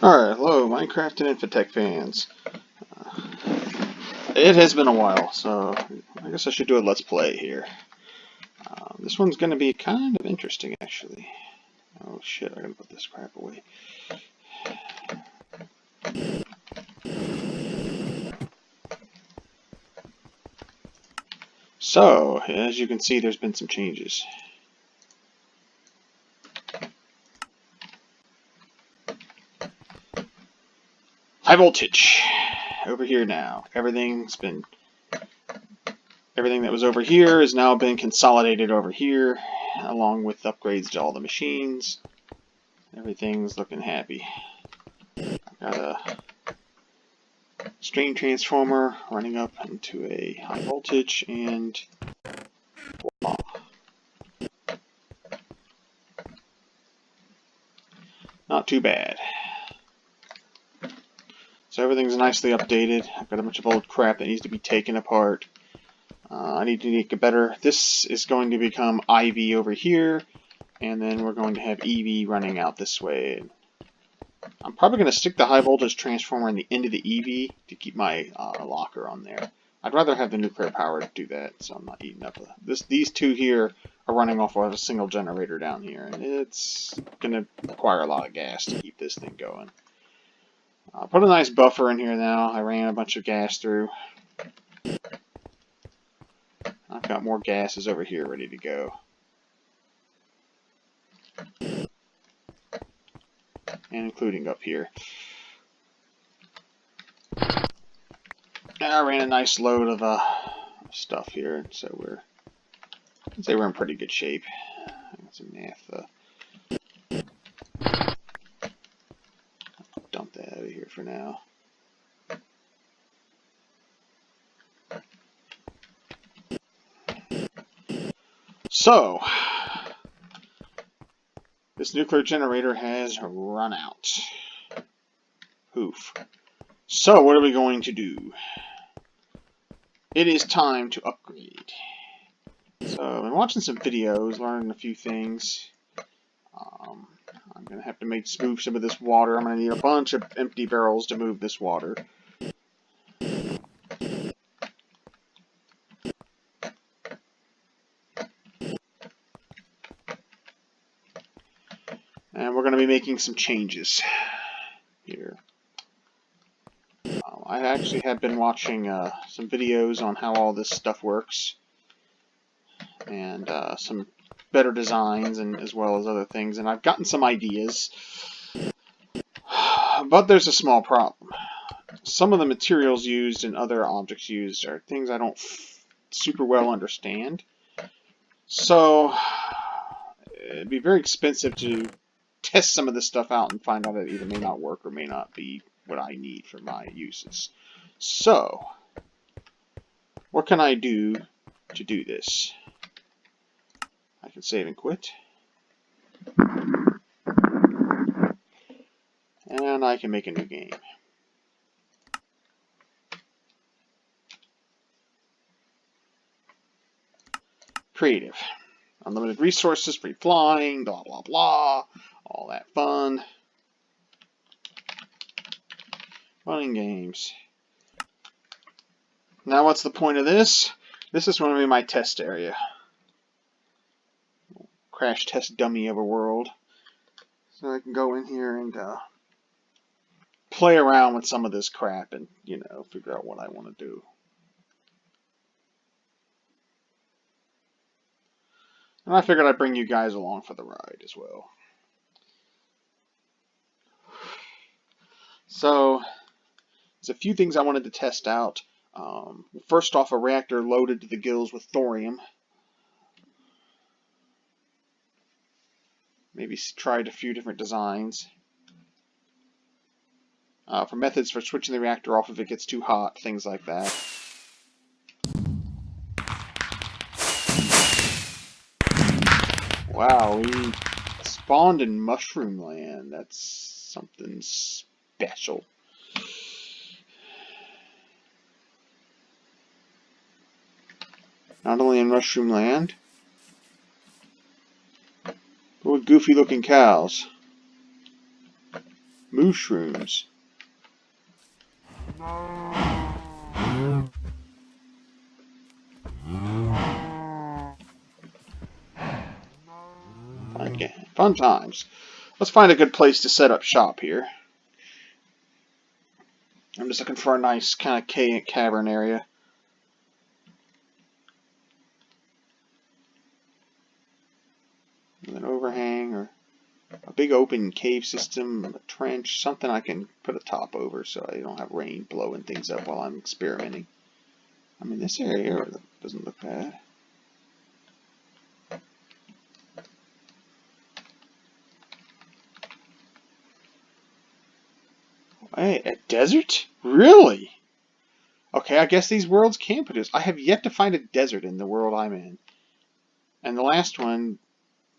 Alright, hello Minecraft and Infitech fans. It has been a while, so I guess I should do a Let's Play here. This one's going to be kind of interesting, actually. Oh shit, I gotta put this crap away. So, as you can see, there's been some changes. High voltage. Over here now. Everything that was over here has now been consolidated over here, along with upgrades to all the machines. Everything's looking happy. I've got a stream transformer running up into a high voltage, and voila. Not too bad. So everything's nicely updated. I've got a bunch of old crap that needs to be taken apart. I need to make it better. This is going to become IV over here, and then we're going to have EV running out this way. I'm probably going to stick the high voltage transformer in the end of the EV to keep my locker on there. I'd rather have the nuclear power to do that, so I'm not eating up these two here are running off of a single generator down here, and it's going to require a lot of gas to keep this thing going. I'll put a nice buffer in here now. I ran a bunch of gas through. I've got more gases over here ready to go. And including up here. And I ran a nice load of stuff here, so I'd say we're in pretty good shape. Got some naphtha. Dump that out of here for now. So, this nuclear generator has run out. Poof. So, what are we going to do? It is time to upgrade. So, I've been watching some videos, learning a few things. I'm going to have to move some of this water. I'm going to need a bunch of empty barrels to move this water. And we're going to be making some changes here. I actually have been watching some videos on how all this stuff works. And some better designs, and as well as other things. And I've gotten some ideas. But there's a small problem. Some of the materials used and other objects used are things I don't super well understand. So, it'd be very expensive to test some of this stuff out and find out it either may not work or may not be what I need for my uses. So, what can I do to do this? I can save and quit. And I can make a new game. Creative. Unlimited resources, free flying, blah blah blah. All that fun. Running games. Now what's the point of this? This is going to be my test area. Crash test dummy of a world. So I can go in here and play around with some of this crap and, you know, figure out what I want to do. And I figured I'd bring you guys along for the ride as well. So, there's a few things I wanted to test out. First off, a reactor loaded to the gills with thorium. Maybe tried a few different designs. For methods for switching the reactor off if it gets too hot, things like that. Wow, we spawned in Mushroom Land. That's something special. Not only in Mushroom Land, but with goofy looking cows. Mushrooms. Fun times. Let's find a good place to set up shop here. I'm just looking for a nice kind of cavern area. With an overhang or a big open cave system, a trench, something I can put a top over so I don't have rain blowing things up while I'm experimenting. I mean, this area doesn't look bad. Hey, a desert? Really? Okay, I guess these worlds can produce. I have yet to find a desert in the world I'm in. And the last one,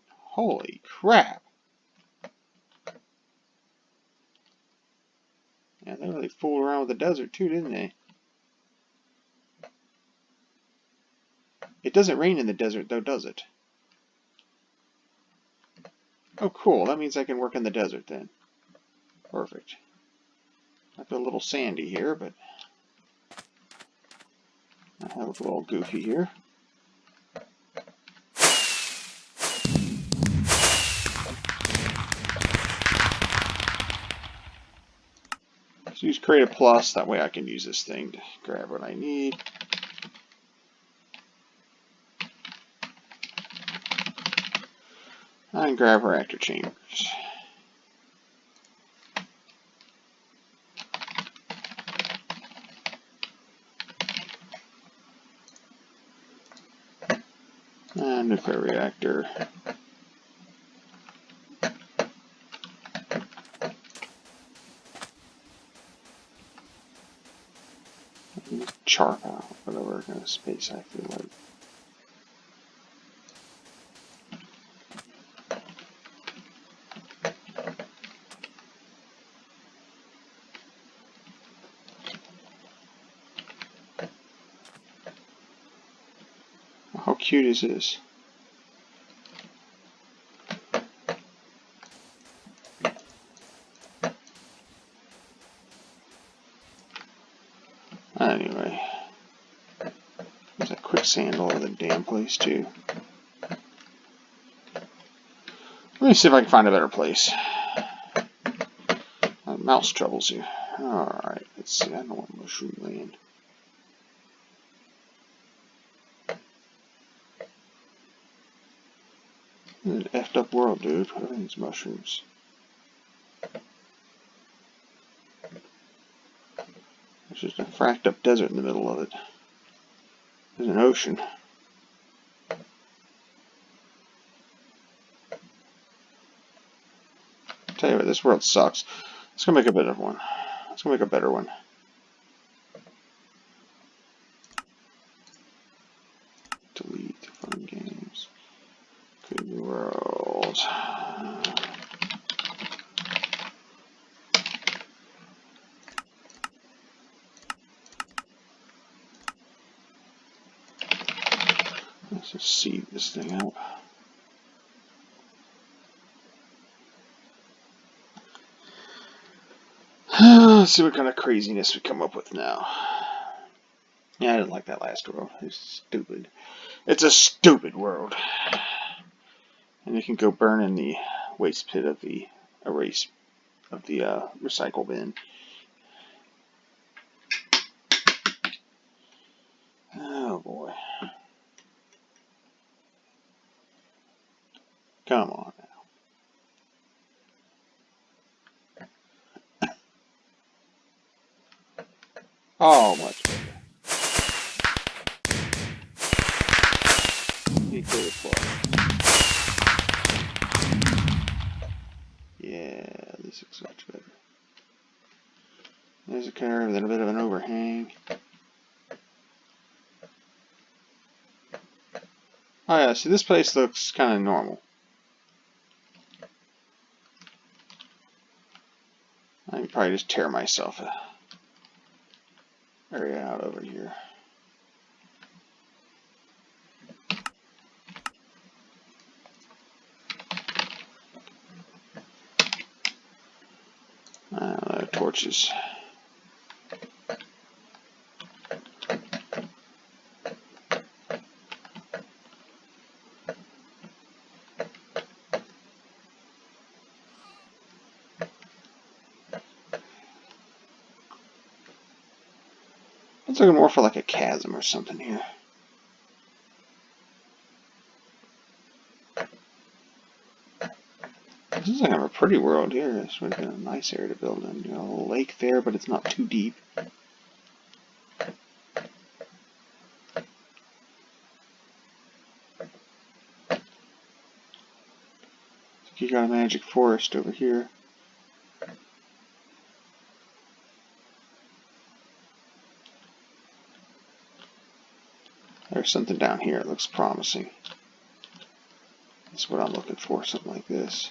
holy crap. Yeah, they really fooled around with the desert too, didn't they? It doesn't rain in the desert though, does it? Oh, cool. That means I can work in the desert then. Perfect. Might be a little sandy here, but I have a little goofy here. Let's use Create a Plus. That way I can use this thing to grab what I need. And grab reactor chambers. And nuclear reactor. Chart out whatever kind of space I feel like. How cute is this? Anyway, there's a quicksand all over the damn place too. Let me see if I can find a better place. Mouse troubles here. Alright, let's see. I don't want mushroom land. This is an effed up world, dude. Everything's mushrooms. There's just a fracked up desert in the middle of it. There's an ocean. Tell you what, this world sucks. Let's go make a better one. Let's go make a better one. Delete fun games. Good world. Let's just seed this thing out. Let's see what kind of craziness we come up with now. Yeah, I didn't like that last world. It's stupid. It's a stupid world. And you can go burn in the waste pit of the recycle bin. Oh boy. Come on now. Oh, much better. Equally plus. Yeah, this looks much better. There's a curve, then a bit of an overhang. Oh yeah, see this place looks kind of normal. I can probably just tear myself a area out over here. torches. It's looking more for like a chasm or something here. This is kind of a pretty world here. This would be a nice area to build in. You know, a little lake there, but it's not too deep. You got a magic forest over here. There's something down here. It looks promising. That's what I'm looking for, something like this.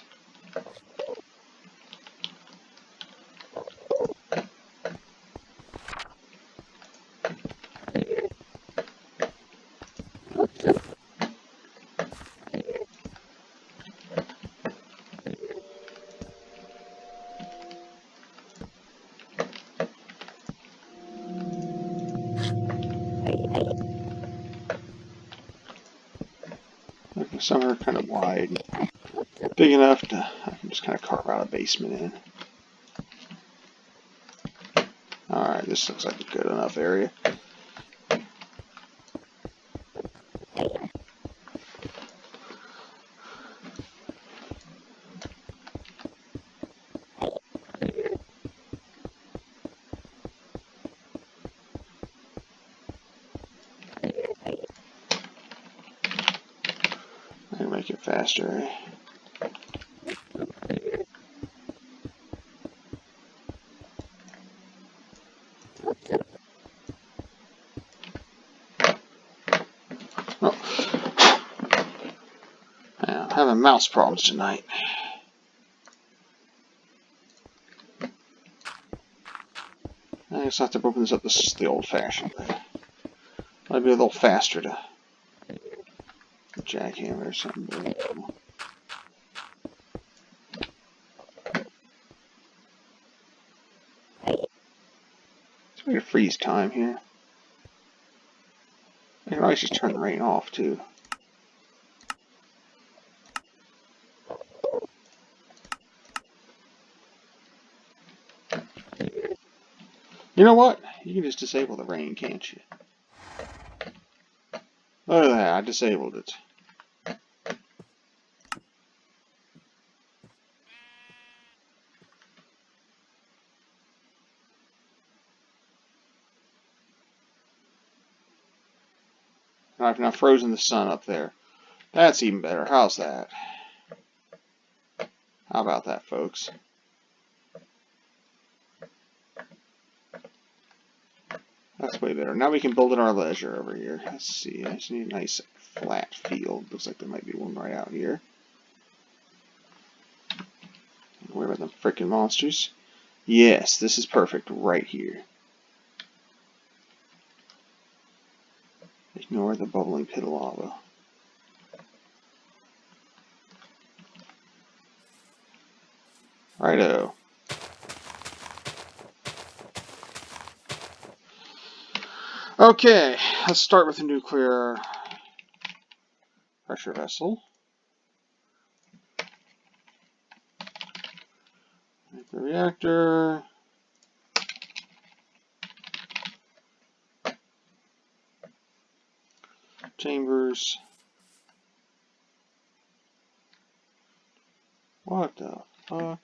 Some are kind of wide, big enough to I can just kind of carve out a basement in. Alright, this looks like a good enough area. Make it faster, eh? Oh. Yeah, I'm having mouse problems tonight. I guess I'll have to open this up the old-fashioned way. Might be a little faster to jackhammer or something. We're gonna freeze time here. I can always just turn the rain off too. You know what? You can just disable the rain, can't you? Look at that, I disabled it. I've now frozen the sun up there. That's even better. How's that? How about that, folks? That's way better. Now we can build at our leisure over here. Let's see. I just need a nice flat field. Looks like there might be one right out here. Don't worry about them frickin' monsters. Yes, this is perfect right here. Ignore the bubbling pit of lava. Righto. Okay, let's start with a nuclear pressure vessel. Nuclear reactor. Chambers. What the fuck?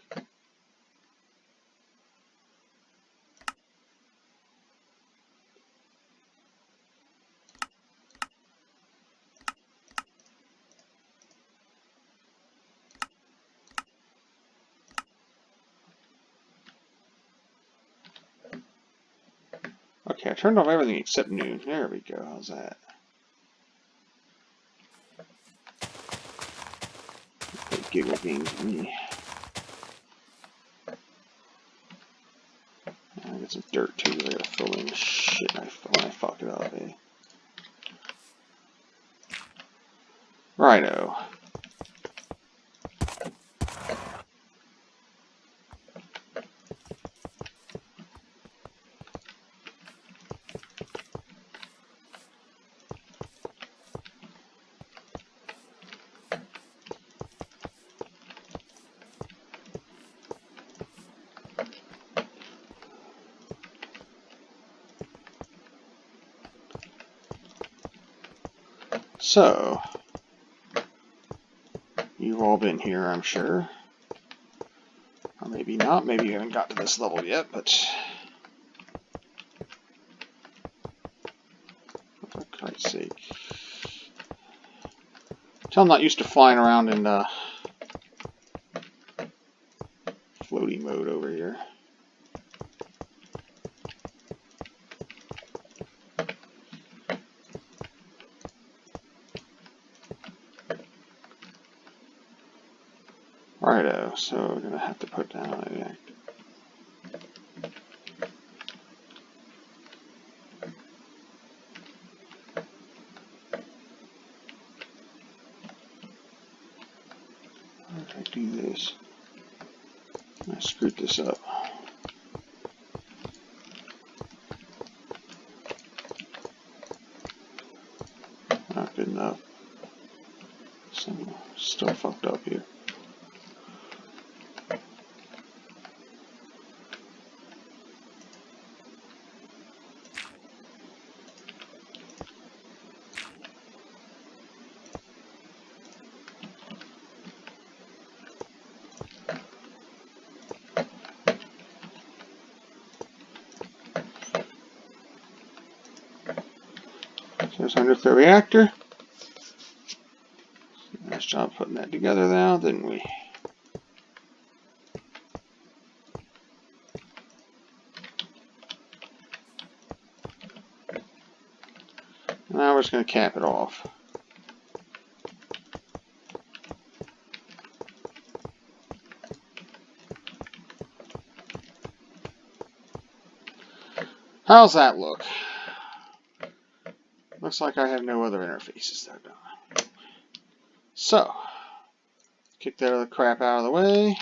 Okay, I turned off everything except noon. There we go. How's that? Play giggle games with me. I got some dirt too. I gotta fill in shit when I fuck it up, eh? Righto. So, you've all been here, I'm sure. Or maybe not. Maybe you haven't got to this level yet, but for Christ's sake. Tell I'm not used to flying around in floaty mode over here. Righto, so we're going to have to put down a reactor. How did I do this? I screwed this up. Not good enough. So, still fucked up here. There's our nuclear reactor. Nice job putting that together now, didn't we? Now we're just going to cap it off. How's that look? Looks like I have no other interfaces there, don't I? So, kick that other crap out of the way.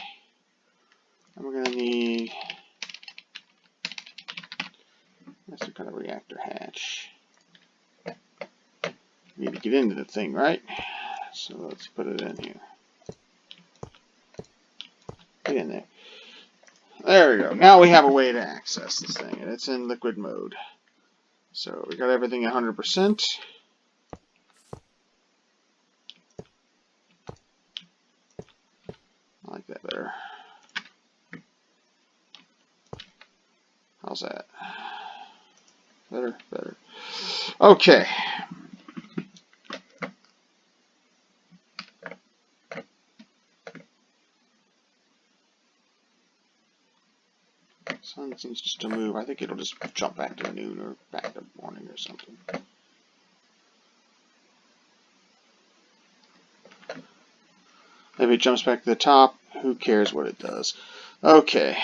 And we're going to need some kind of reactor hatch. We need to get into the thing, right? So let's put it in here. Get in there. There we go. Now we have a way to access this thing, and it's in liquid mode. So we got everything 100%. I like that better. How's that? Better, better. Okay. Sun seems just to move. I think it'll just jump back to noon or back to morning or something. Maybe it jumps back to the top. Who cares what it does? Okay.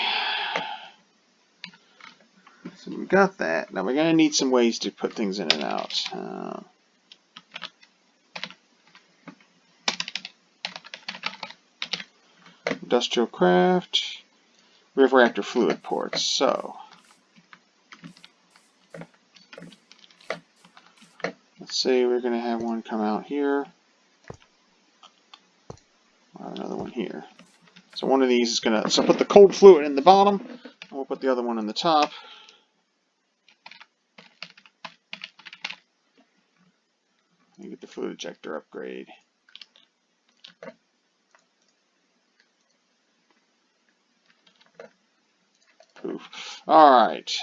So we got that. Now we're going to need some ways to put things in and out. Industrial craft. We have reactor fluid ports. So let's say we're going to have one come out here. Or another one here. So one of these is going to, so put the cold fluid in the bottom, and we'll put the other one in the top. And get the fluid ejector upgrade. Poof. Alright.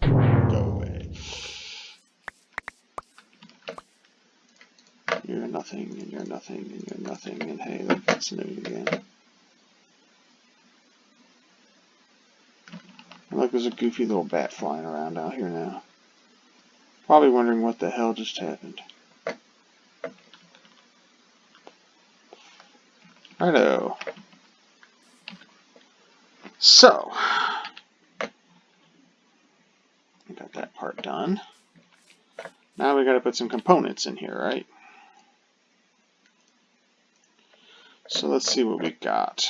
Go away. You're nothing, and you're nothing, and you're nothing, and hey, look, that's new again. Look, there's a goofy little bat flying around out here now. Probably wondering what the hell just happened. Righto. So, we got that part done. Now we got to put some components in here, right? So let's see what we got.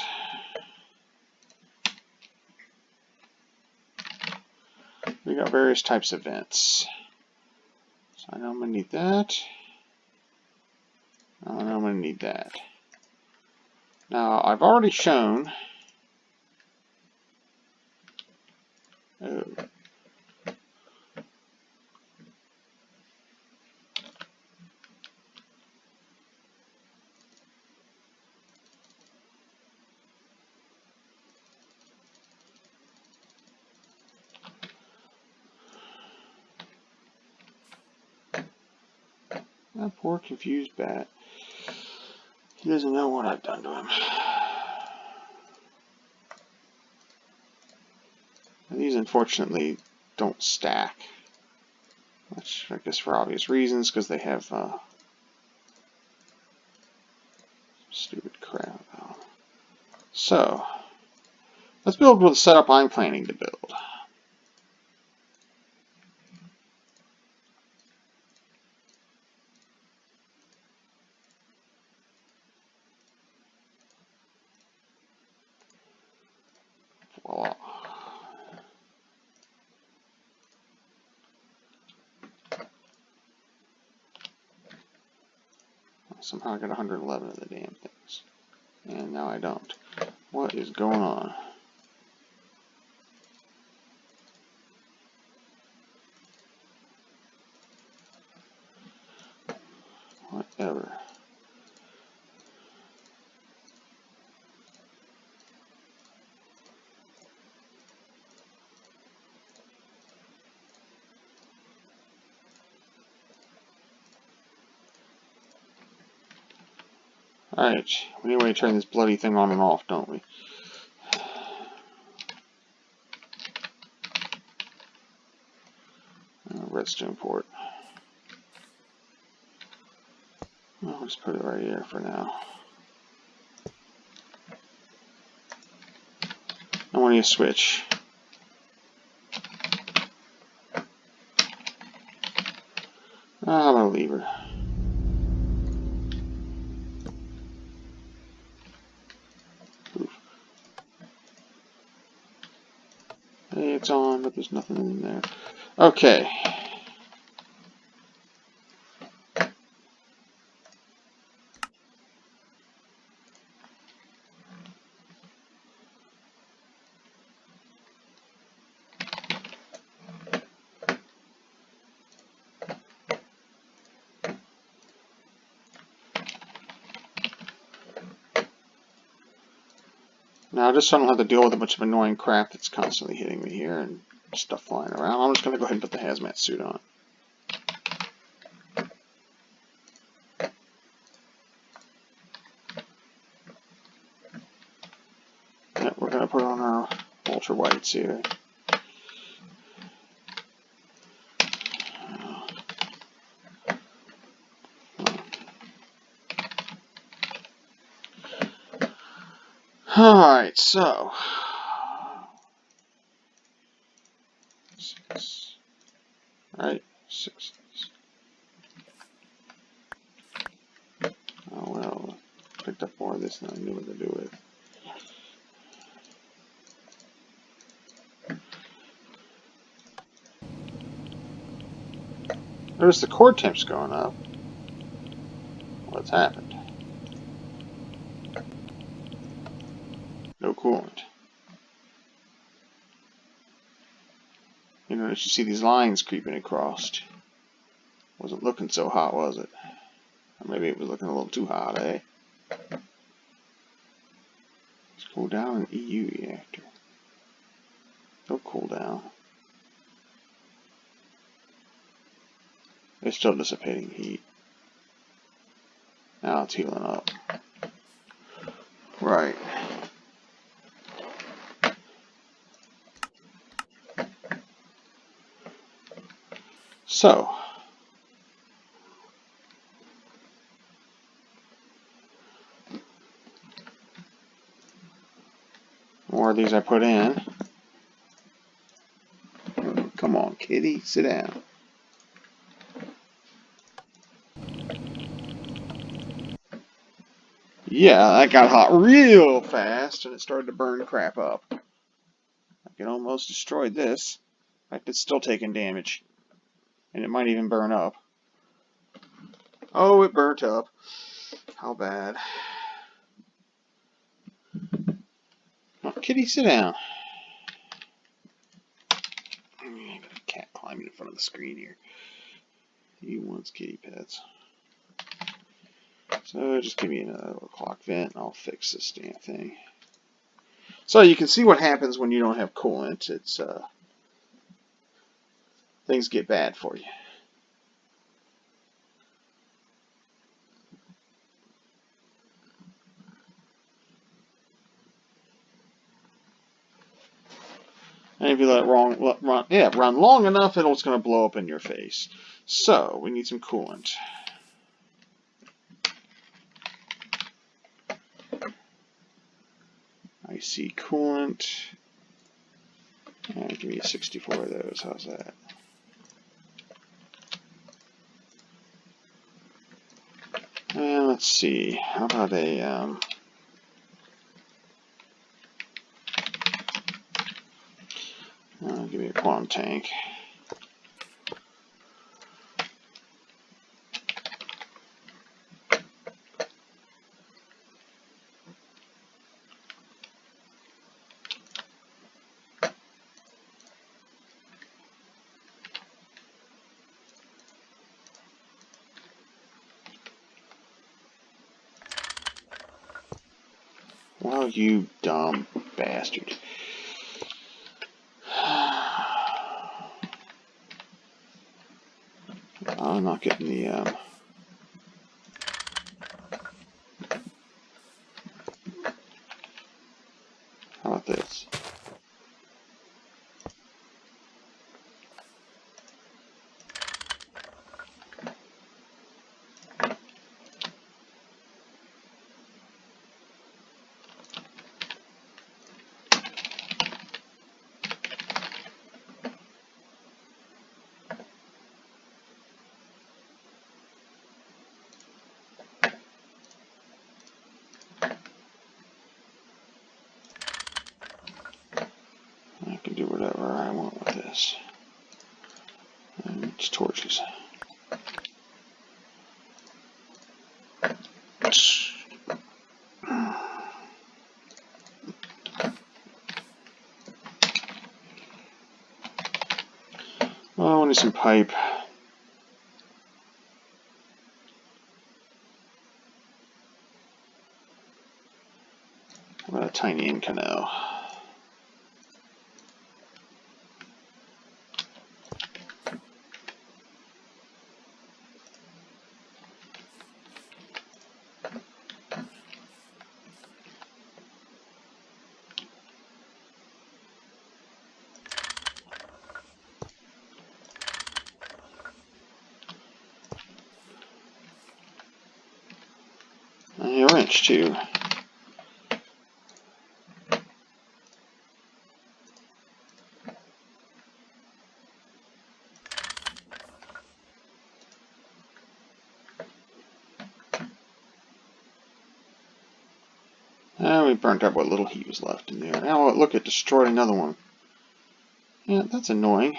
We got various types of vents. So I know I'm going to need that. I know I'm going to need that. Now, I've already shown. Oh, That poor confused bat. He doesn't know what I've done to him. And these, unfortunately, don't stack. Which, I guess, for obvious reasons, because they have stupid crap. So, let's build with the setup I'm planning to build. Voila. Somehow I got 111 of the damn things. And now I don't. What is going on? Whatever. Alright, anyway, turn this bloody thing on and off, don't we? Redstone port. I'll just put it right here for now. I want you to switch. How about a lever? Hey, it's on, but there's nothing in there. Okay. Now, just so I don't have to deal with a bunch of annoying crap that's constantly hitting me here and stuff flying around, I'm just going to go ahead and put the hazmat suit on. Yep, we're going to put on our ultra whites here. Alright, so 6. Right, 6. Oh well, picked up more of this than I knew what to do with. Notice the core temp's going up. What's happened? No coolant. You notice you see these lines creeping across. Wasn't looking so hot, was it? Or maybe it was looking a little too hot, eh? Let's cool down an EU reactor. Don't cool down. It's still dissipating heat. Now it's healing up. Right. So, more of these I put in. Come on, kitty, sit down. Yeah, that got hot real fast, and it started to burn crap up. I can almost destroy this. In fact, it's still taking damage. And it might even burn up. Oh, it burnt up. How bad. Oh, kitty, sit down. I got a cat climbing in front of the screen here. He wants kitty pets. So just give me another little clock vent and I'll fix this damn thing. So you can see what happens when you don't have coolant. It's things get bad for you. And if you let it run long enough, it's going to blow up in your face. So we need some coolant. I see coolant. And give me 64 of those. How's that? And let's see. How about a give me a quantum tank. Well, you dumb bastard. I'm not getting the, how about this? I can do whatever I want with this. And it's torches. Oh, I need some pipe. How about a tiny end canal? And a wrench too. And we burnt up what little heat was left in there. Now look, it destroyed another one. Yeah, that's annoying.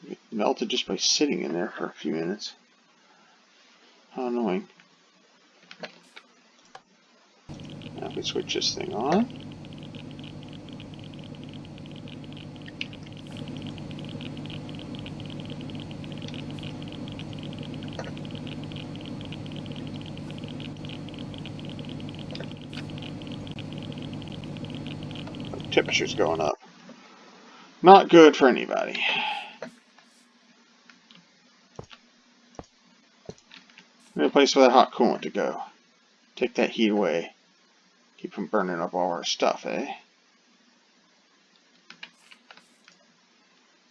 It melted just by sitting in there for a few minutes. How annoying. Now if we switch this thing on. Temperature's going up. Not good for anybody. We need a place for that hot coolant to go. Take that heat away. Keep from burning up all our stuff, eh?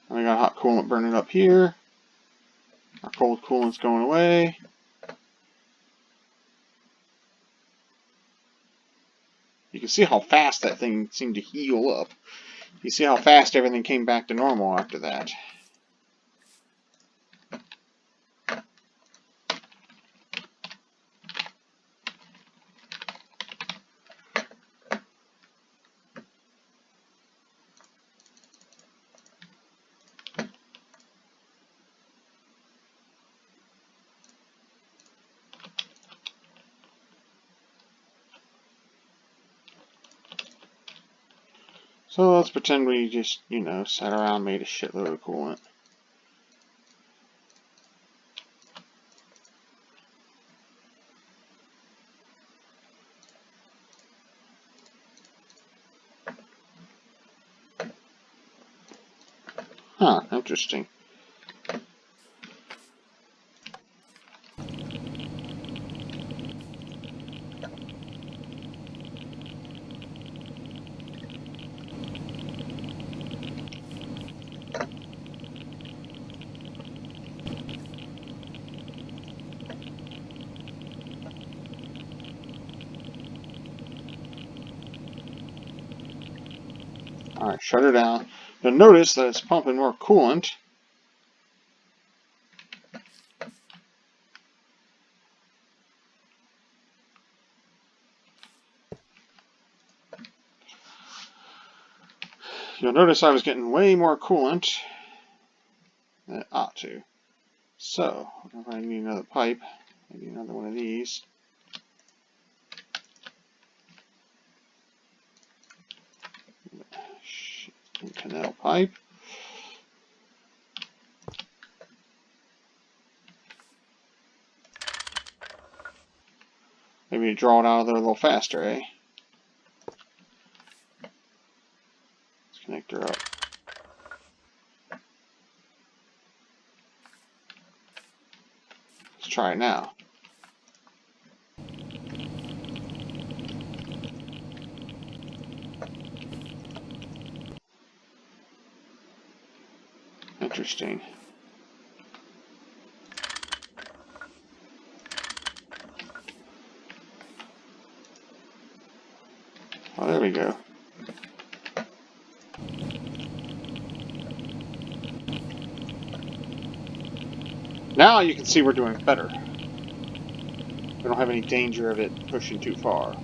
And we got hot coolant burning up here. Our cold coolant's going away. You can see how fast that thing seemed to heal up. You see how fast everything came back to normal after that. So let's pretend we just, sat around and made a shitload of coolant. Huh, interesting. Alright, shut her down. You'll notice that it's pumping more coolant. You'll notice I was getting way more coolant than it ought to. So, if I need another pipe, I need another one of these. Canal pipe. Maybe draw it out of there a little faster, eh? Let's connect her up. Let's try it now. Interesting. Oh, there we go. Now you can see we're doing better. We don't have any danger of it pushing too far.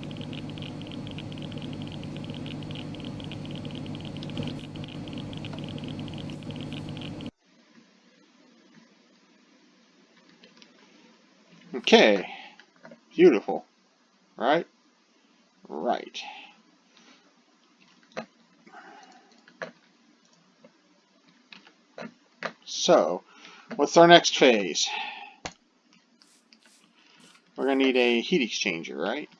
Okay. Beautiful. Right? Right. So, what's our next phase? We're going to need a heat exchanger, right?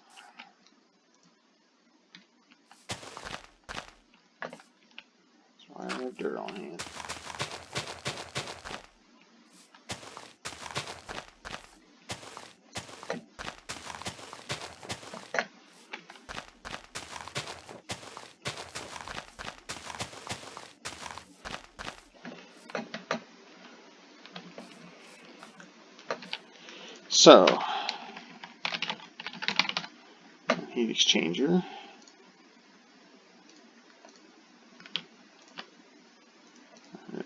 That's why I have dirt on hand. So, heat exchanger.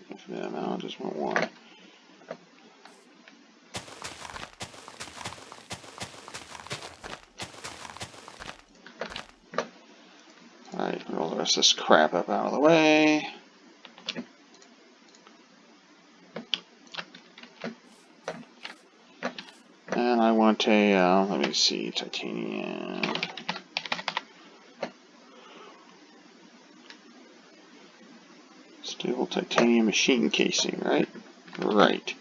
Infinite amount, I just want one. Alright, put all the rest of this crap up out of the way. And I want a, let me see, titanium. Steel titanium machine casing, right? Right.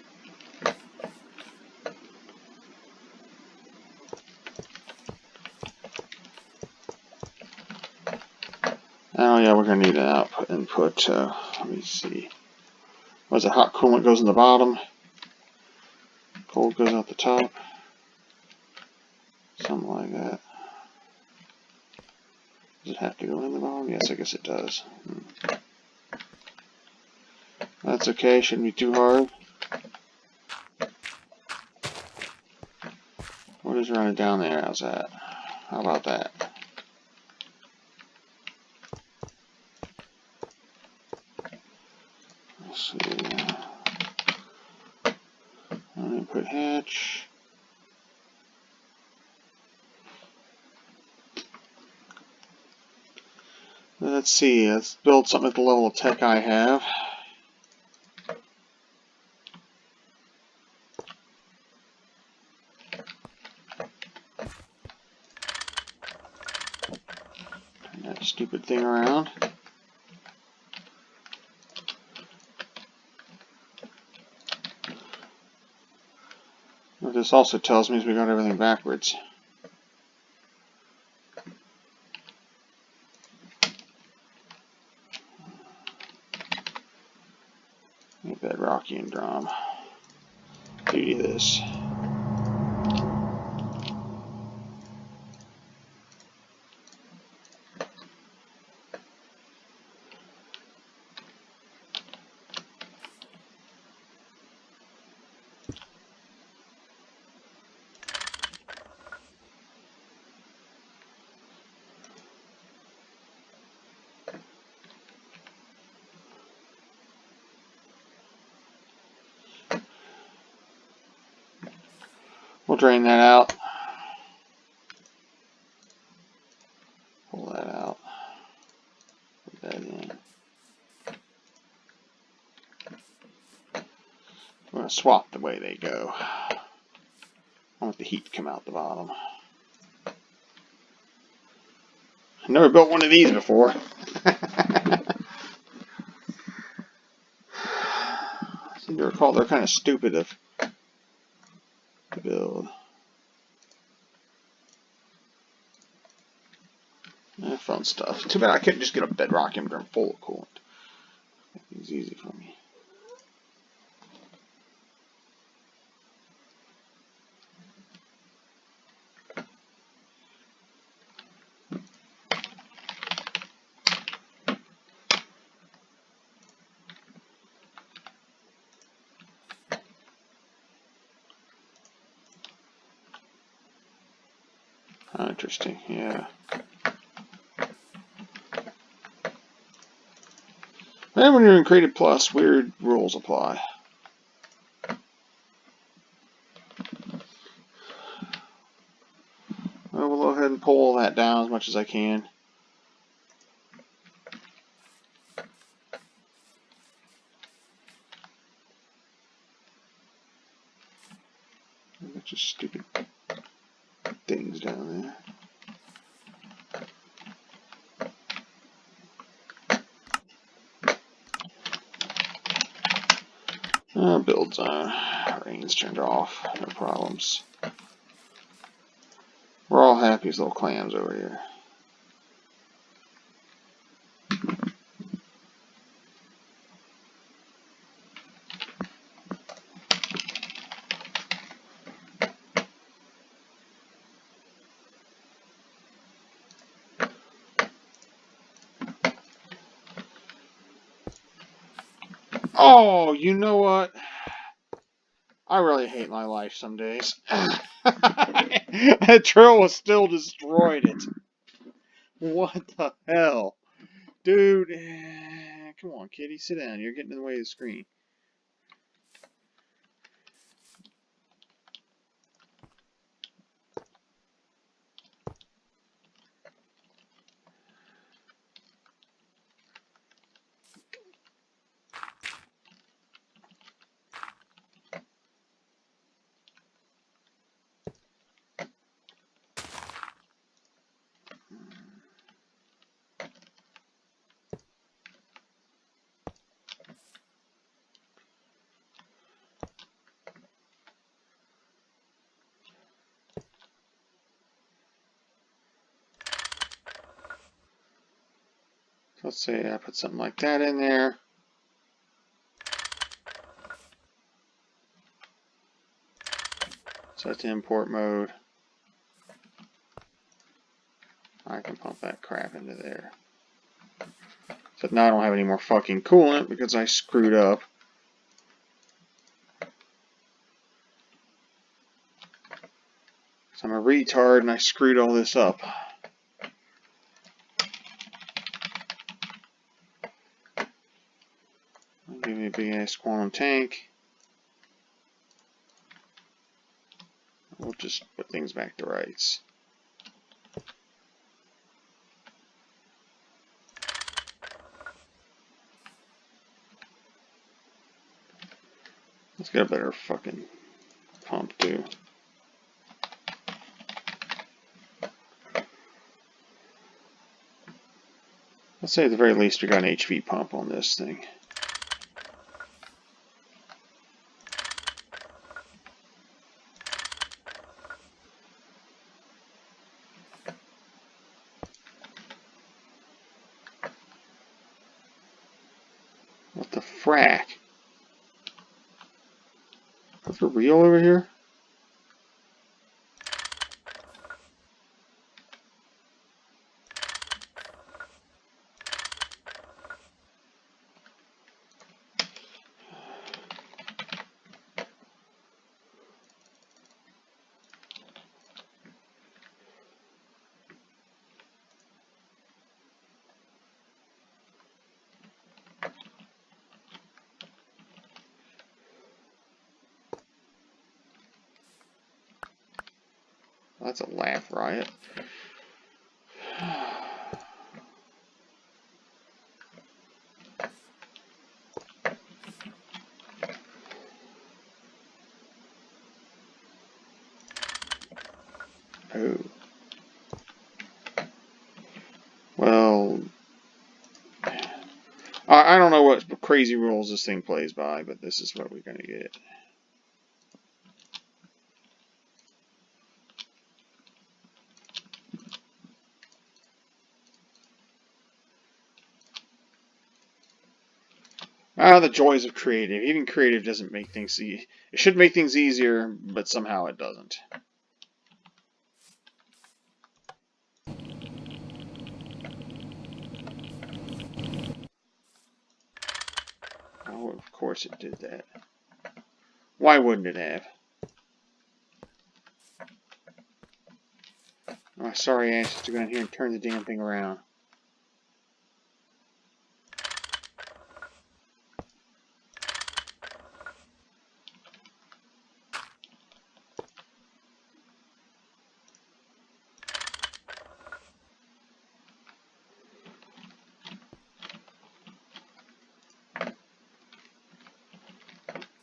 Oh yeah, we're going to need an output input. Let me see. Was it hot coolant goes in the bottom? Cold goes out the top? Something like that. Does it have to go in the bottom? Yes, I guess it does. That's okay, shouldn't be too hard. What is running down there? How's that? How about that? Let's see. Input hatch. Let's see. Let's build something at the level of tech I have. Turn that stupid thing around. What this also tells me is we got everything backwards. Bedrocky and drum. Beauty of this. drain that out. Pull that out. Put that in. I'm going to swap the way they go. I want the heat to come out the bottom. I've never built one of these before. I seem to recall they're kind of stupid to build. Fun stuff. Too bad I couldn't just get a bedrock immigrant full of coolant. It's easy for me. Interesting, yeah. And when you're in Creative Plus, weird rules apply. Well, we'll go ahead and pull that down as much as I can. Just stupid things down there. Build zone. Rain's turned off. No problems. We're all happy as little clams over here. Oh, you know what? I really hate my life some days. That drill was still destroyed it. What the hell? Dude, come on, kitty, sit down. You're getting in the way of the screen. Let's say I put something like that in there. Set to import mode. I can pump that crap into there. So now I don't have any more fucking coolant because I screwed up. So I'm a retard and I screwed all this up. Give me a big ass quantum tank. We'll just put things back to rights. Let's get a better fucking pump too. Let's say at the very least we got an HV pump on this thing. What the frack? Is that for real over here? that's a laugh riot. Oh. Well, I don't know what crazy rules this thing plays by, but this is what we're going to get. Ah, the joys of creative. Even creative doesn't make things easy. It should make things easier, but somehow it doesn't. Oh, of course it did that. Why wouldn't it have? Oh, sorry, I have to go in here and turn the damn thing around.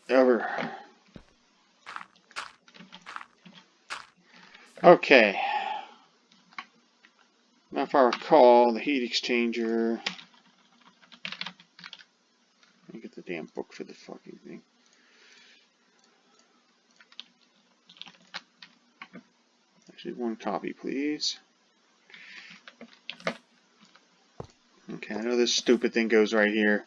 Over. Okay. Now if I recall, the heat exchanger... Let me get the damn book for the fucking thing. Actually, one copy, please. Okay, I know this stupid thing goes right here.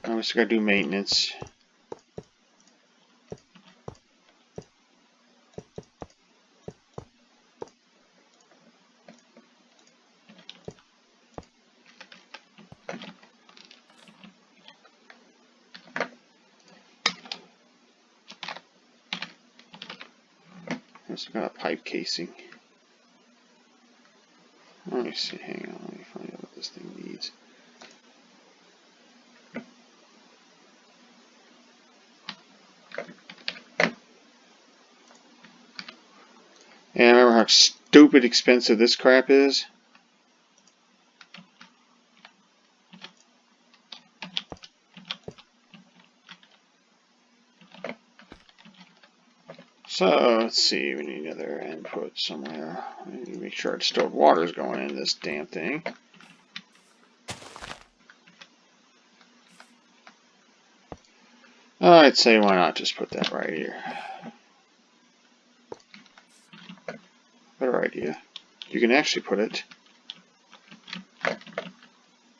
I just gotta do maintenance. I also got a pipe casing. Let me see, hang on, let me find out what this thing needs. And remember how stupid expensive this crap is? So, let's see, we need another input somewhere. I need to make sure distilled water is going in this damn thing. I'd say why not just put that right here. Better idea. You can actually put it,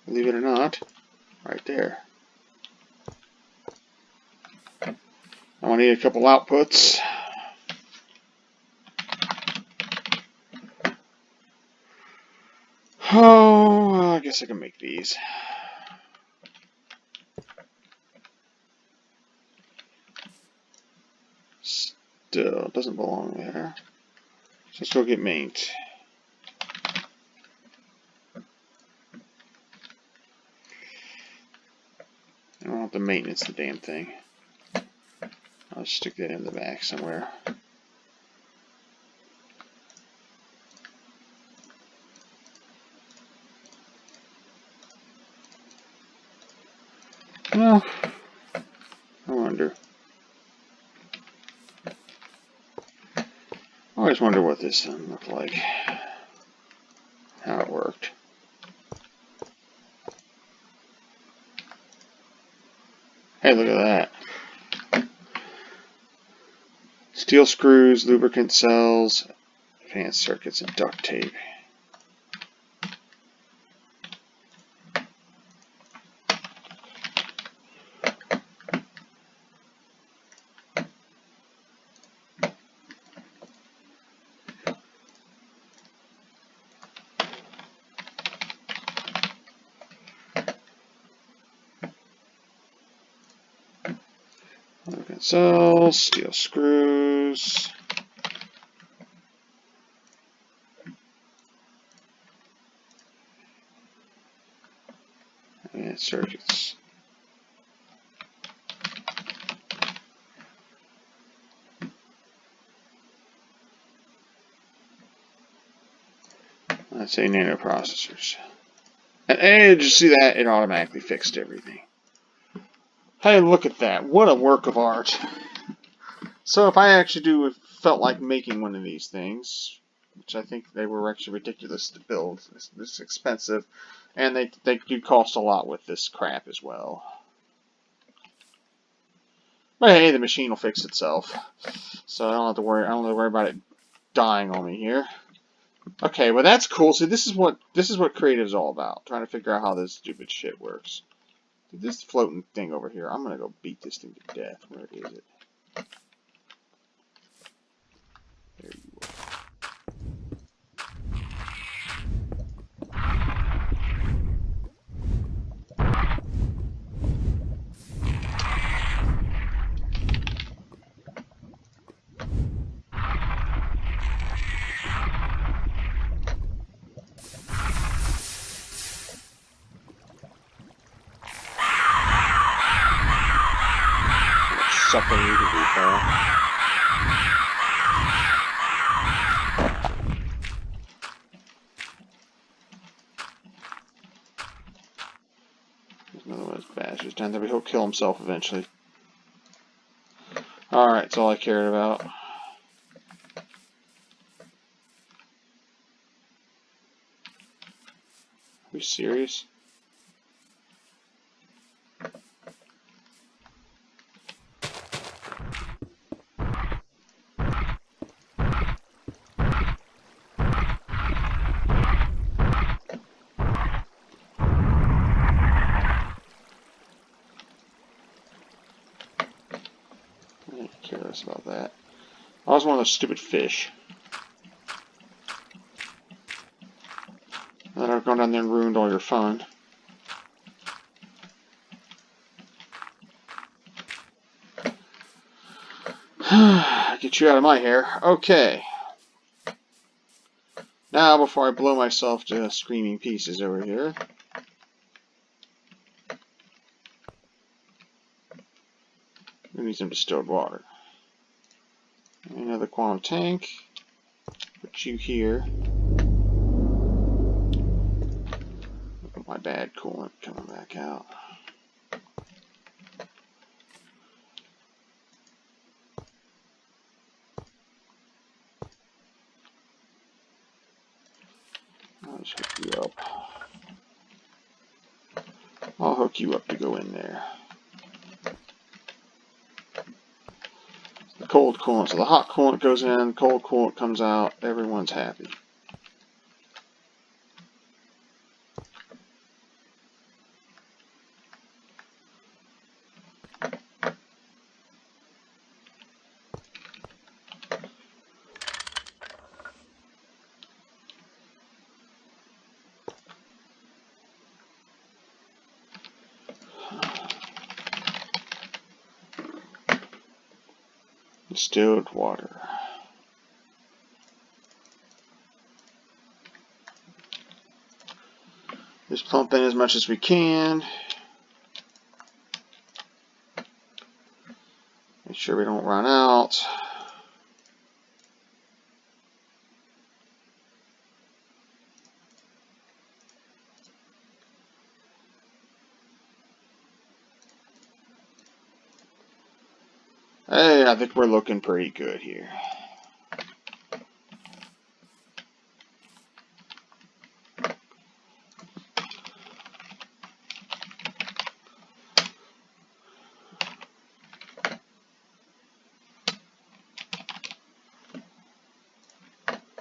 believe it or not, right there. I'm going to need a couple outputs. Oh, well, I guess I can make these. Still, doesn't belong there. So let's go get maint. I don't have to maintenance the damn thing. I'll just stick that in the back somewhere. Well, I wonder. I always wonder what this thing looked like. How it worked. Hey, look at that. Steel screws, lubricant cells, advanced circuits, and duct tape. Lubricant cells, steel screws. circuits. Let's say nanoprocessors. And did you see that? It automatically fixed everything. Hey, look at that. What a work of art. So if I actually felt like making one of these things, which I think they were actually ridiculous to build, this is expensive, and they do cost a lot with this crap as well. But hey, the machine will fix itself. So I don't have to worry about it dying on me here. Okay, well that's cool. See, this is what creative is all about. Trying to figure out how this stupid shit works. Dude, this floating thing over here, I'm gonna go beat this thing to death. Where is it? There you are. Sucker you can do, pal. There's another one of those bastards down there, but he'll kill himself eventually. Alright, that's all I cared about. Are we serious? I ain't careless about that. I was one of those stupid fish. And then I've gone down there and ruined all your fun. Get you out of my hair. Okay. Now, before I blow myself to screaming pieces over here, we need some distilled water. Another quantum tank. Put you here. Look at my bad coolant coming back out. I'll just hook you up. I'll hook you up to go in there. The cold coolant, so the hot coolant goes in, cold coolant comes out, everyone's happy. Distilled water. Just pump in as much as we can. Make sure we don't run out. Hey, I think we're looking pretty good here.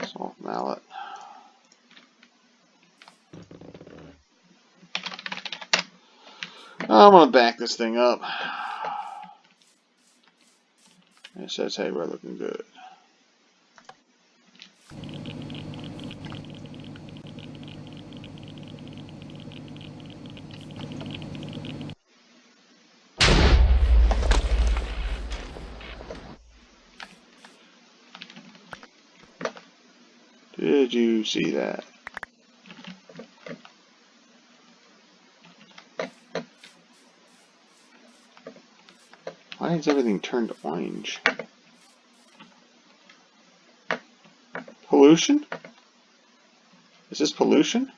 Salt mallet. I'm going to back this thing up. It says, hey, we're looking good. Did you see that? Why is everything turned orange? Pollution? Is this pollution?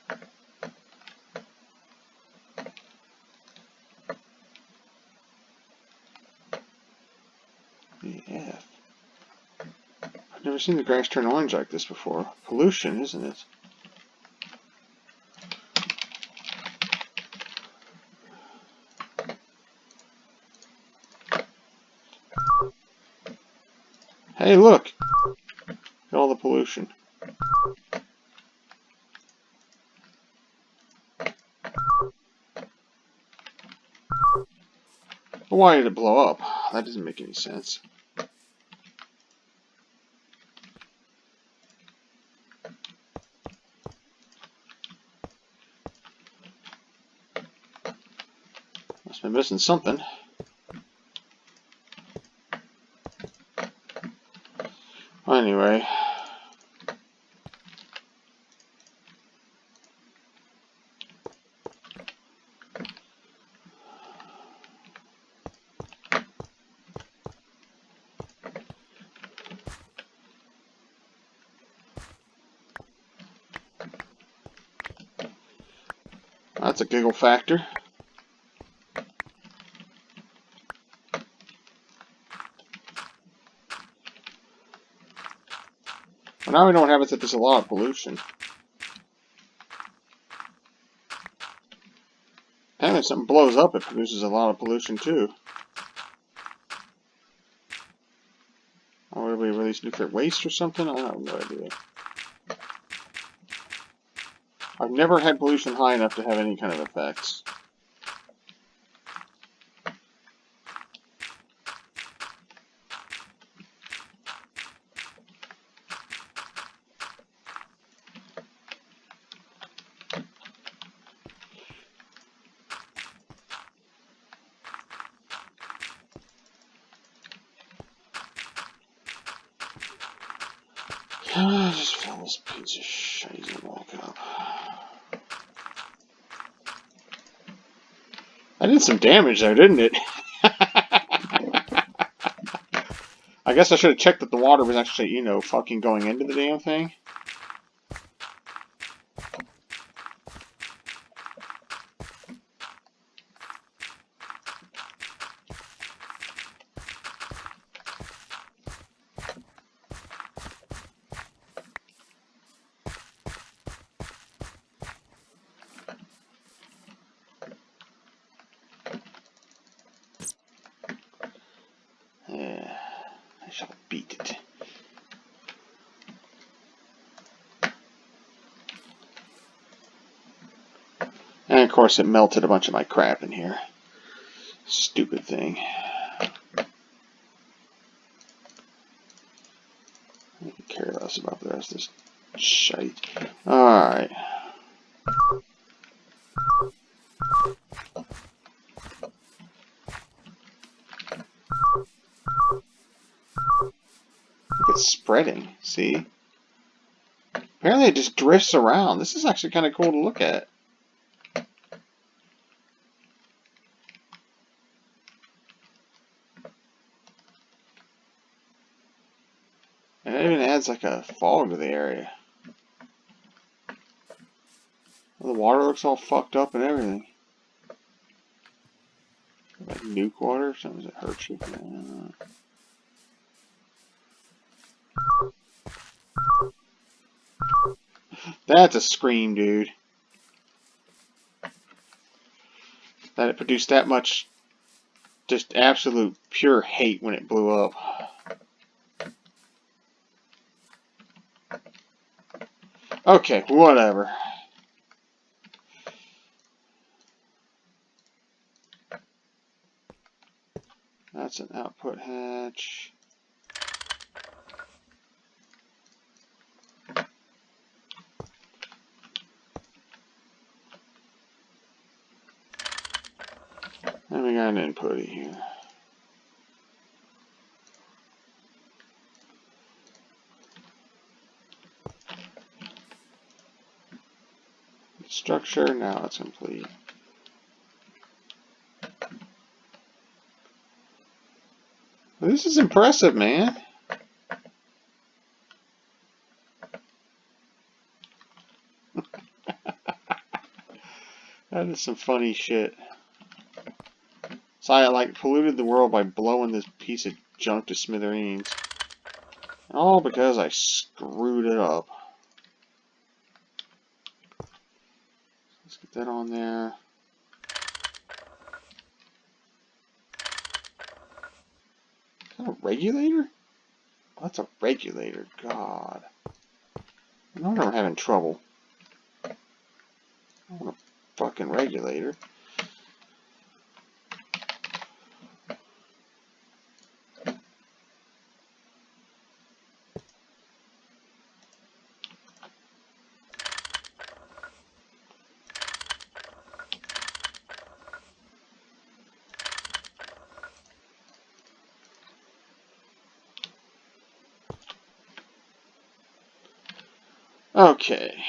Yeah. I've never seen the grass turn orange like this before. Pollution, isn't it? Hey, look! Look at all the pollution. But why did it blow up? That doesn't make any sense. Must be missing something. Anyway. That's a giggle factor. Well, now we know what happens if there's a lot of pollution. And if something blows up, it produces a lot of pollution too. Or would we release nuclear waste or something? I have no idea. I've never had pollution high enough to have any kind of effects. Just fill this piece of shit back up. I did some damage there, didn't it? I guess I should have checked that the water was actually, you know, fucking going into the damn thing. Yeah, I shall beat it. And of course it melted a bunch of my crap in here. Stupid thing. I can care less about the rest of this shite. Alright. It's spreading, see? Apparently it just drifts around. This is actually kind of cool to look at. And it even adds like a fog to the area. The water looks all fucked up and everything. Like nuke water or something that hurts you. That's a scream, dude. That it produced that much just absolute pure hate when it blew up. Okay, whatever. That's an output hatch. And we got an input here. Structure, now it's complete. This is impressive, man. That is some funny shit. So I like polluted the world by blowing this piece of junk to smithereens. All because I screwed it up. Let's get that on there. Is that a regulator? Oh, that's a regulator. God. No wonder I'm having trouble. I want a fucking regulator. Okay.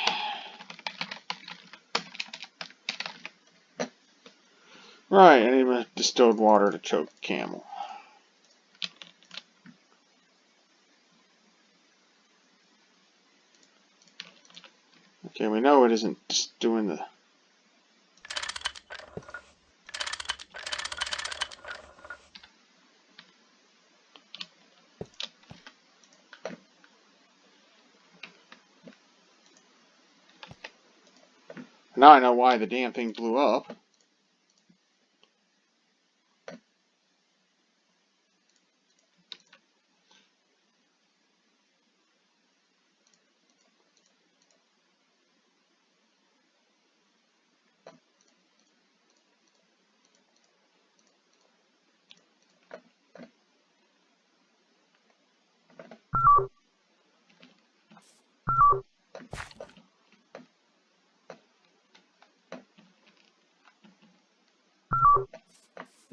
Right, I need my distilled water to choke a camel. Okay, we know it isn't just doing the... Now I know why the damn thing blew up.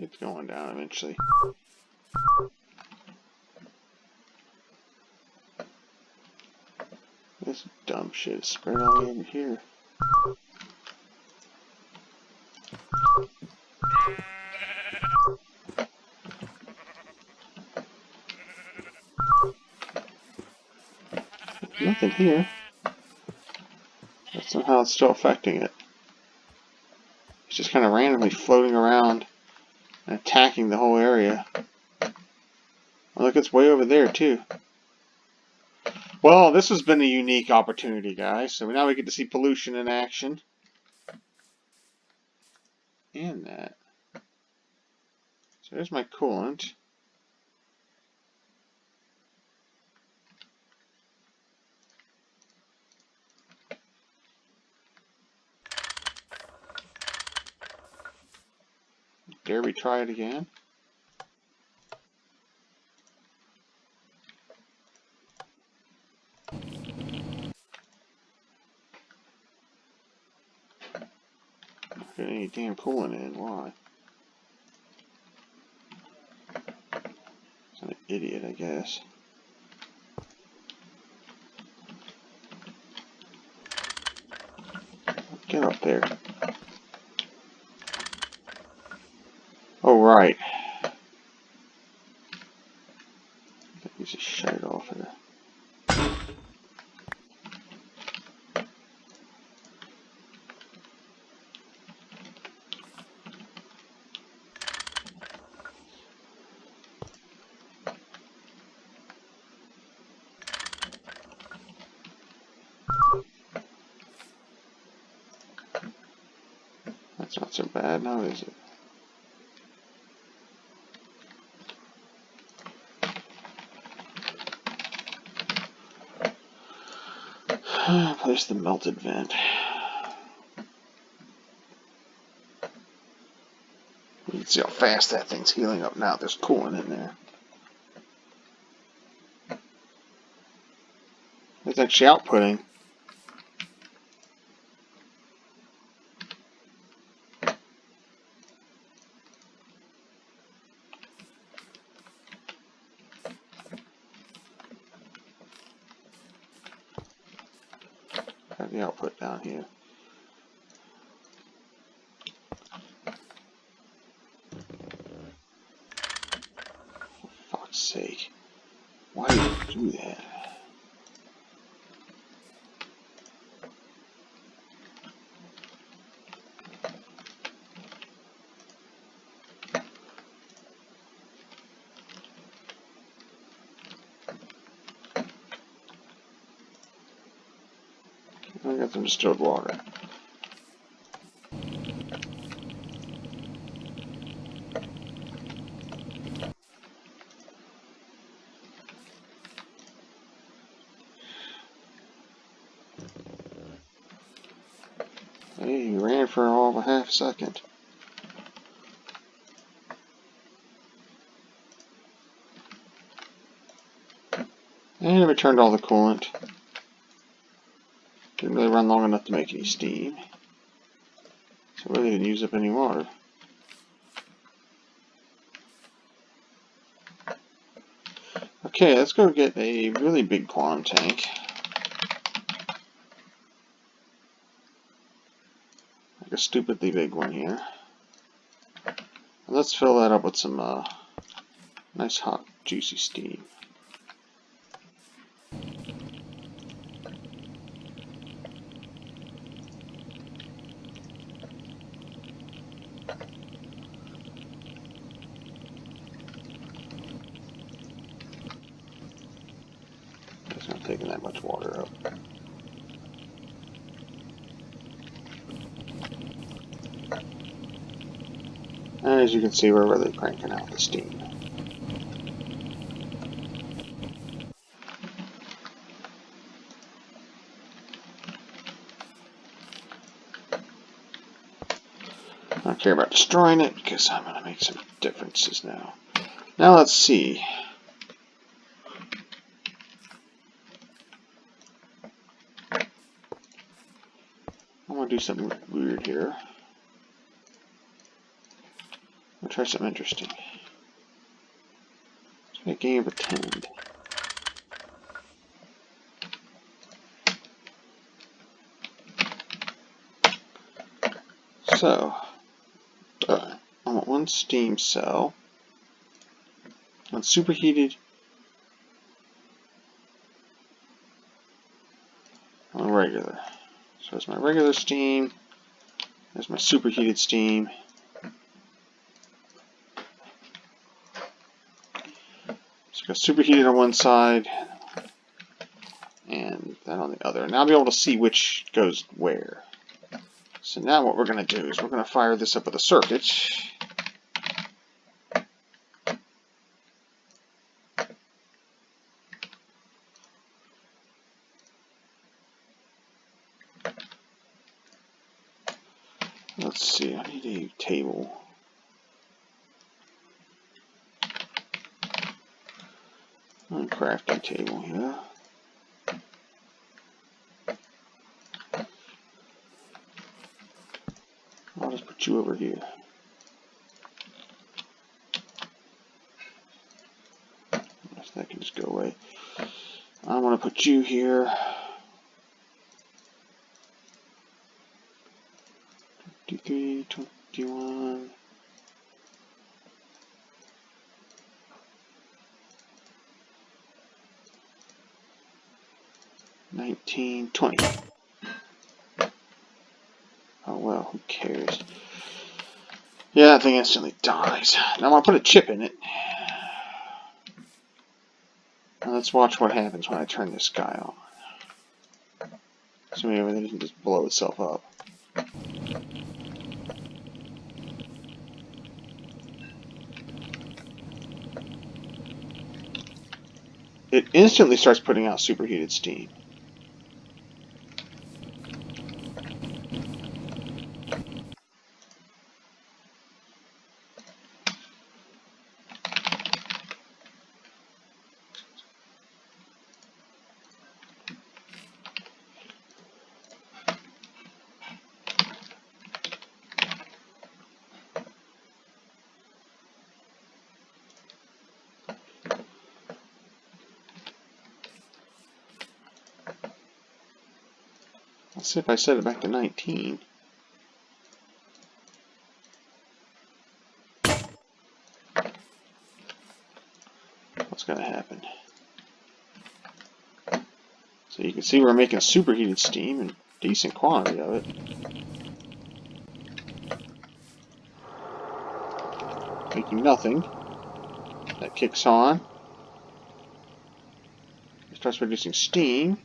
It's going down eventually. This dumb shit is spread all the way over here. There's nothing here. But somehow it's still affecting it. It's just kind of randomly floating around and attacking the whole area. Oh, look, it's way over there too. Well, this has been a unique opportunity, guys. So now we get to see pollution in action. And that. So there's my coolant. Dare we try it again? Not getting any damn coolant in. Why? I'm an idiot, I guess. Get up there. Oh, right. Get piece of shite off of there. That's not so bad now, is it? Place the melted vent. You can see how fast that thing's healing up now. There's coolant in there. It's actually outputting. Got the output down here. For fuck's sake. Why do you do that? I got some distilled water. Hey, you ran for all of a half second. And I returned all the coolant. Didn't really run long enough to make any steam. So really didn't use up any water. Okay, let's go get a really big quantum tank. Like a stupidly big one here. And let's fill that up with some nice hot juicy steam. It's not taking that much water up. And as you can see, we're really cranking out the steam. I don't care about destroying it because I'm going to make some differences now. Now let's see. I want to do something weird here. I'm going to try something interesting. Let's make a game of pretend. So, I want one steam cell, one superheated, one regular. So there's my regular steam, there's my superheated steam. So got superheated on one side, and then on the other. And I'll be able to see which goes where. So now what we're going to do is we're going to fire this up with a circuit. Let's see, I need a table. A crafting table here. I'll just put you over here. That can just go away. I want to put you here. 23, 21. $19, $20. Oh well, who cares? Yeah, that thing instantly dies. Now I'm going to put a chip in it. Now let's watch what happens when I turn this guy on. So maybe everything doesn't just blow itself up. It instantly starts putting out superheated steam. Let's see if I set it back to 19. Let's going to happen. So you can see we're making superheated steam and decent quantity of it. Making nothing. That kicks on. It starts producing steam.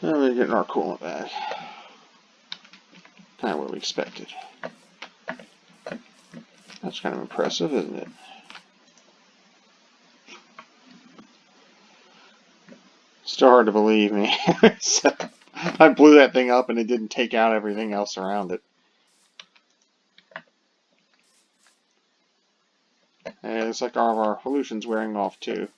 And we're getting our coolant back. Kind of what we expected. That's kind of impressive, isn't it? Still hard to believe me. So, I blew that thing up and it didn't take out everything else around it. And it looks like all of our pollution's wearing off too.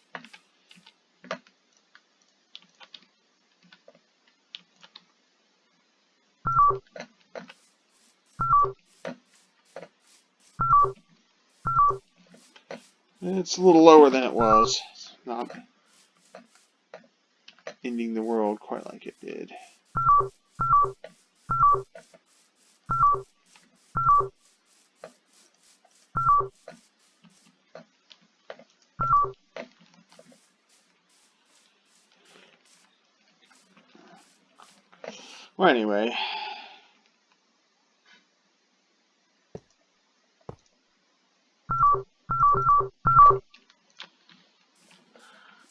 It's a little lower than it was. It's not ending the world quite like it did. Well, anyway.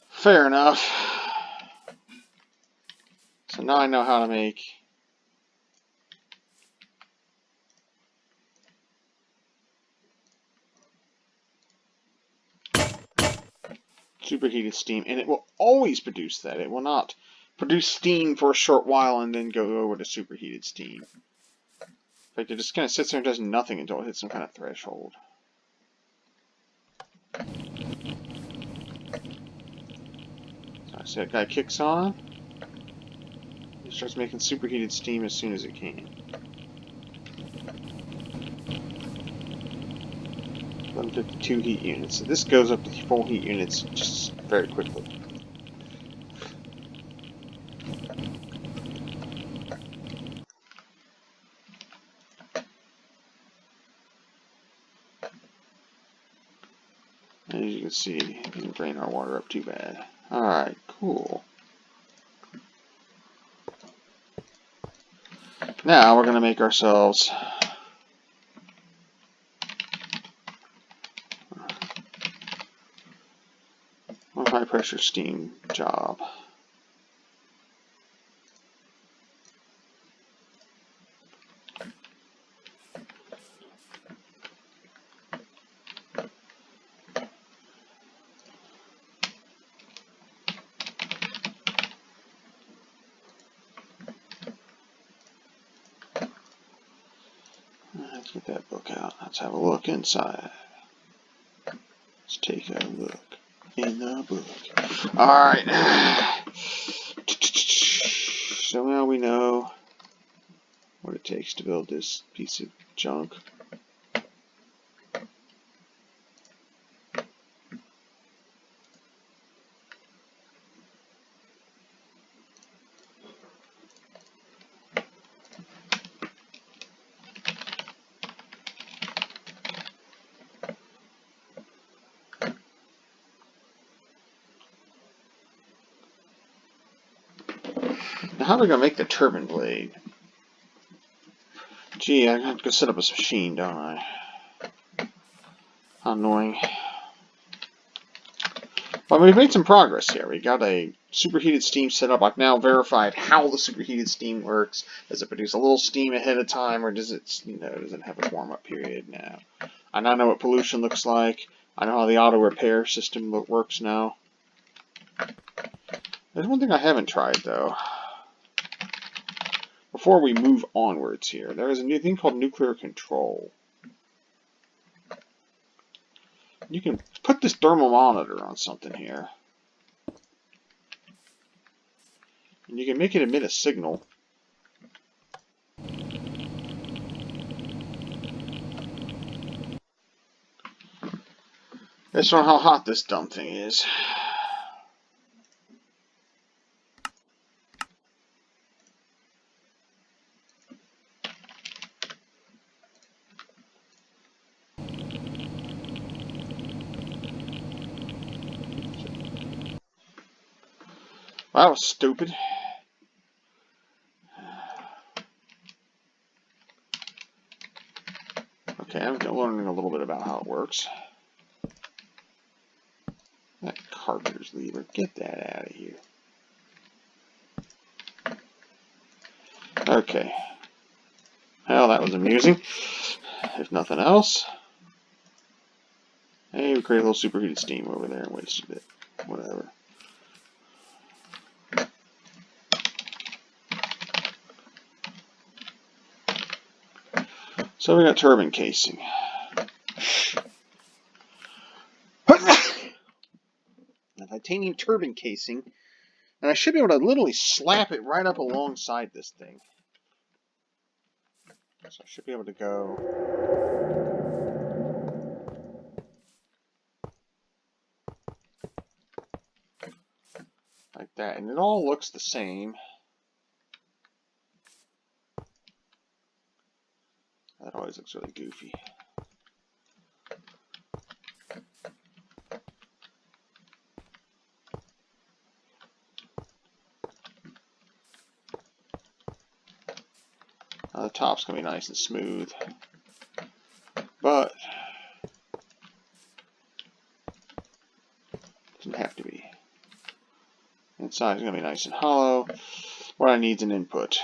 Fair enough. So now I know how to make superheated steam, and it will always produce that. It will not produce steam for a short while and then go over to superheated steam. In fact, it just kind of sits there and does nothing until it hits some kind of threshold. So I see that guy kicks on. It starts making superheated steam as soon as it can. 152 heat units. So this goes up to full heat units just very quickly. As you can see, it didn't drain our water up too bad. Alright, cool. Now we're going to make ourselves a high pressure steam job. Let's get that book out. Let's have a look inside. Let's take a look in the book. Alright. So now we know what it takes to build this piece of junk. Now, how are we going to make the turbine blade? Gee, I have to go set up this machine, don't I? How annoying. But we've made some progress here. We got a superheated steam set up. I've now verified how the superheated steam works. Does it produce a little steam ahead of time, or does it, does it have a warm-up period now? I now know what pollution looks like. I know how the auto repair system works now. There's one thing I haven't tried, though. Before we move onwards here, there is a new thing called nuclear control. You can put this thermal monitor on something here. And you can make it emit a signal. Based on how hot this dumb thing is. That was stupid. Okay, I'm learning a little bit about how it works. That carpenter's lever, get that out of here. Okay. Well, that was amusing. If nothing else. Hey, we created a little superheated steam over there and wasted it. Whatever. So we got turbine casing. A titanium turbine casing. And I should be able to literally slap it right up alongside this thing. So I should be able to go like that. And it all looks the same. That always looks really goofy. The top's going to be nice and smooth. But doesn't have to be. Inside's going to be nice and hollow. What I need is an input.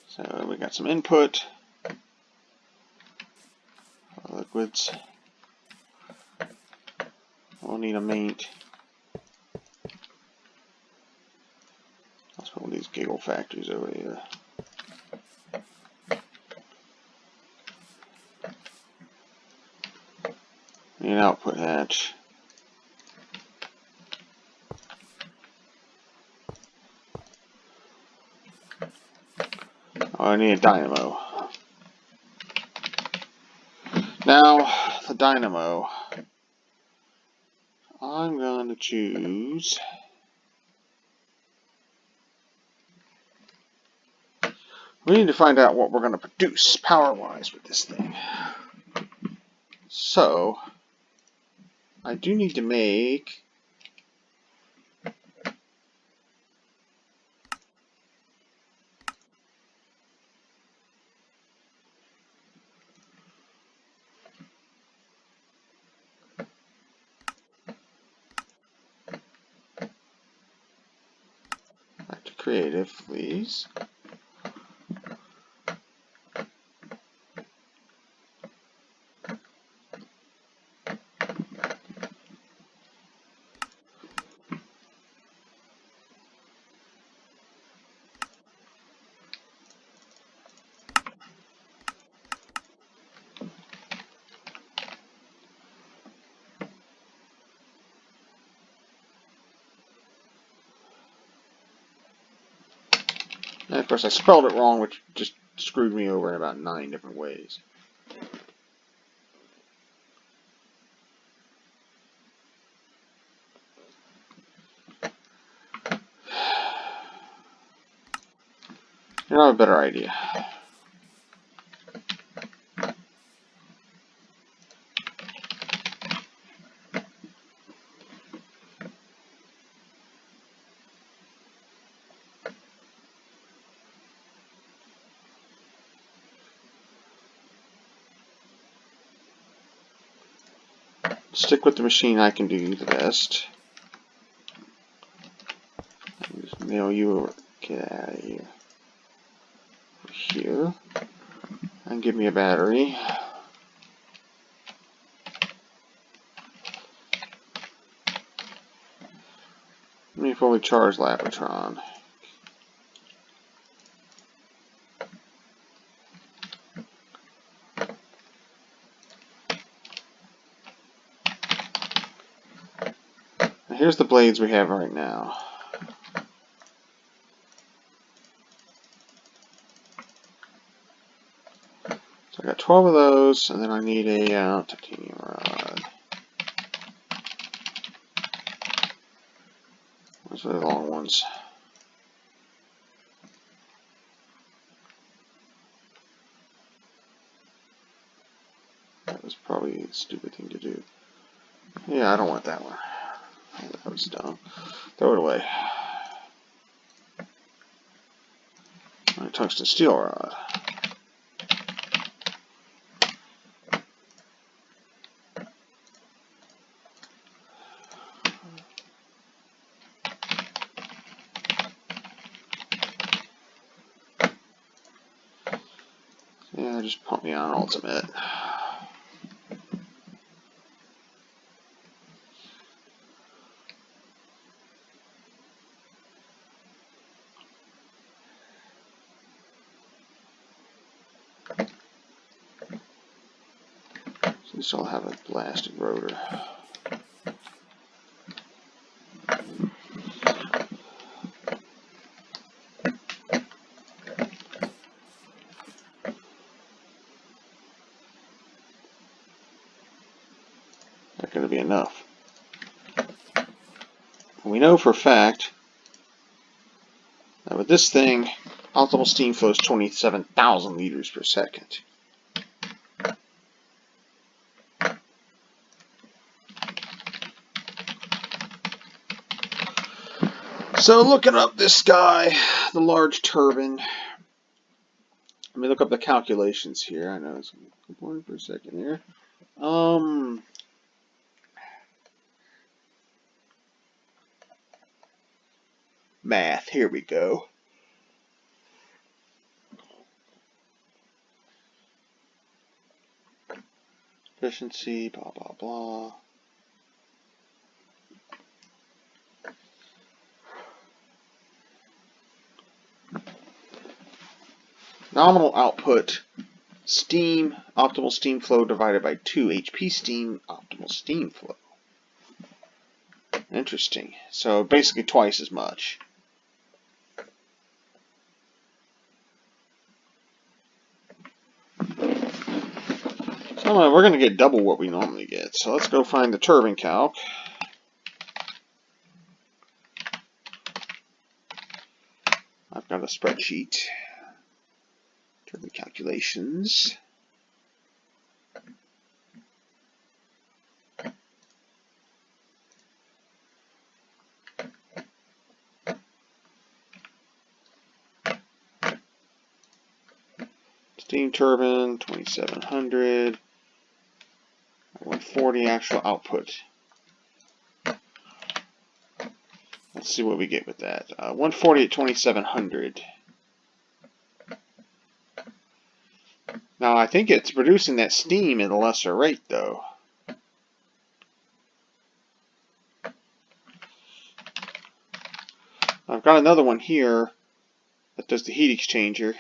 So we got some input. Liquids. We'll need a maint. Let's put one of these giggle factories over here. Need an output hatch. Oh, I need a dynamo. Now, the dynamo. I'm going to choose. We need to find out what we're going to produce power-wise with this thing. So, I do need to make back to creative, please. And of course I spelled it wrong, which just screwed me over in about 9 different ways. You know, I have a better idea. Stick with the machine I can do the best. Just nail you over. Get out of here. Here. And give me a battery. Let me fully charge Lapotron. here's the blades we have right now. So I got 12 of those, and then I need a titanium rod. Those are the long ones. That was probably a stupid thing to do. Yeah, I don't want that one. That was dumb. Throw it away. My tungsten steel rod. Yeah, just pump me on ultimate. So this will have a blasted rotor. Not going to be enough. We know for a fact that with this thing, optimal steam flow is 27,000 liters per second. So looking up this guy, the large turbine, let me look up the calculations here. I know it's important for a second here. Math, here we go. Efficiency, blah, blah, blah. Nominal output, steam, optimal steam flow divided by 2 HP steam, optimal steam flow. Interesting. So basically twice as much. So we're going to get double what we normally get. So let's go find the turbine calc. I've got a spreadsheet. Turbine calculations. Steam turbine, 2700. 140 actual output. Let's see what we get with that. 140 at 2700. Now I think it's producing that steam at a lesser rate though. I've got another one here that does the heat exchanger.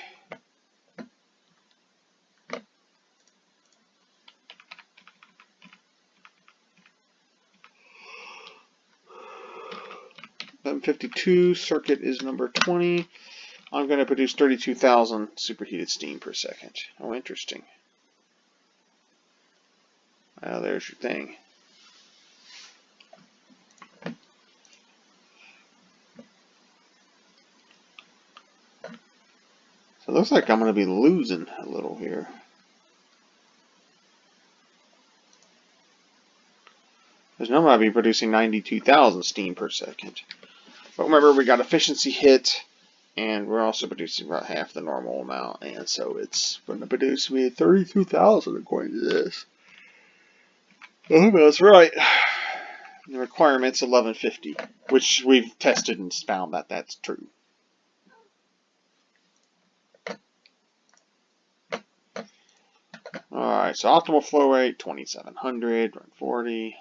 .52 circuit is number 20. I'm going to produce 32,000 superheated steam per second. Oh, interesting. Well, there's your thing. So it looks like I'm going to be losing a little here. Because normally I'd be producing 92,000 steam per second. But remember, we got efficiency hit, and we're also producing about half the normal amount, and so it's going to produce me 32,000 according to this. I hope that's right. The requirement's 1150, which we've tested and found that that's true. Alright, so optimal flow rate, 2700, run 40.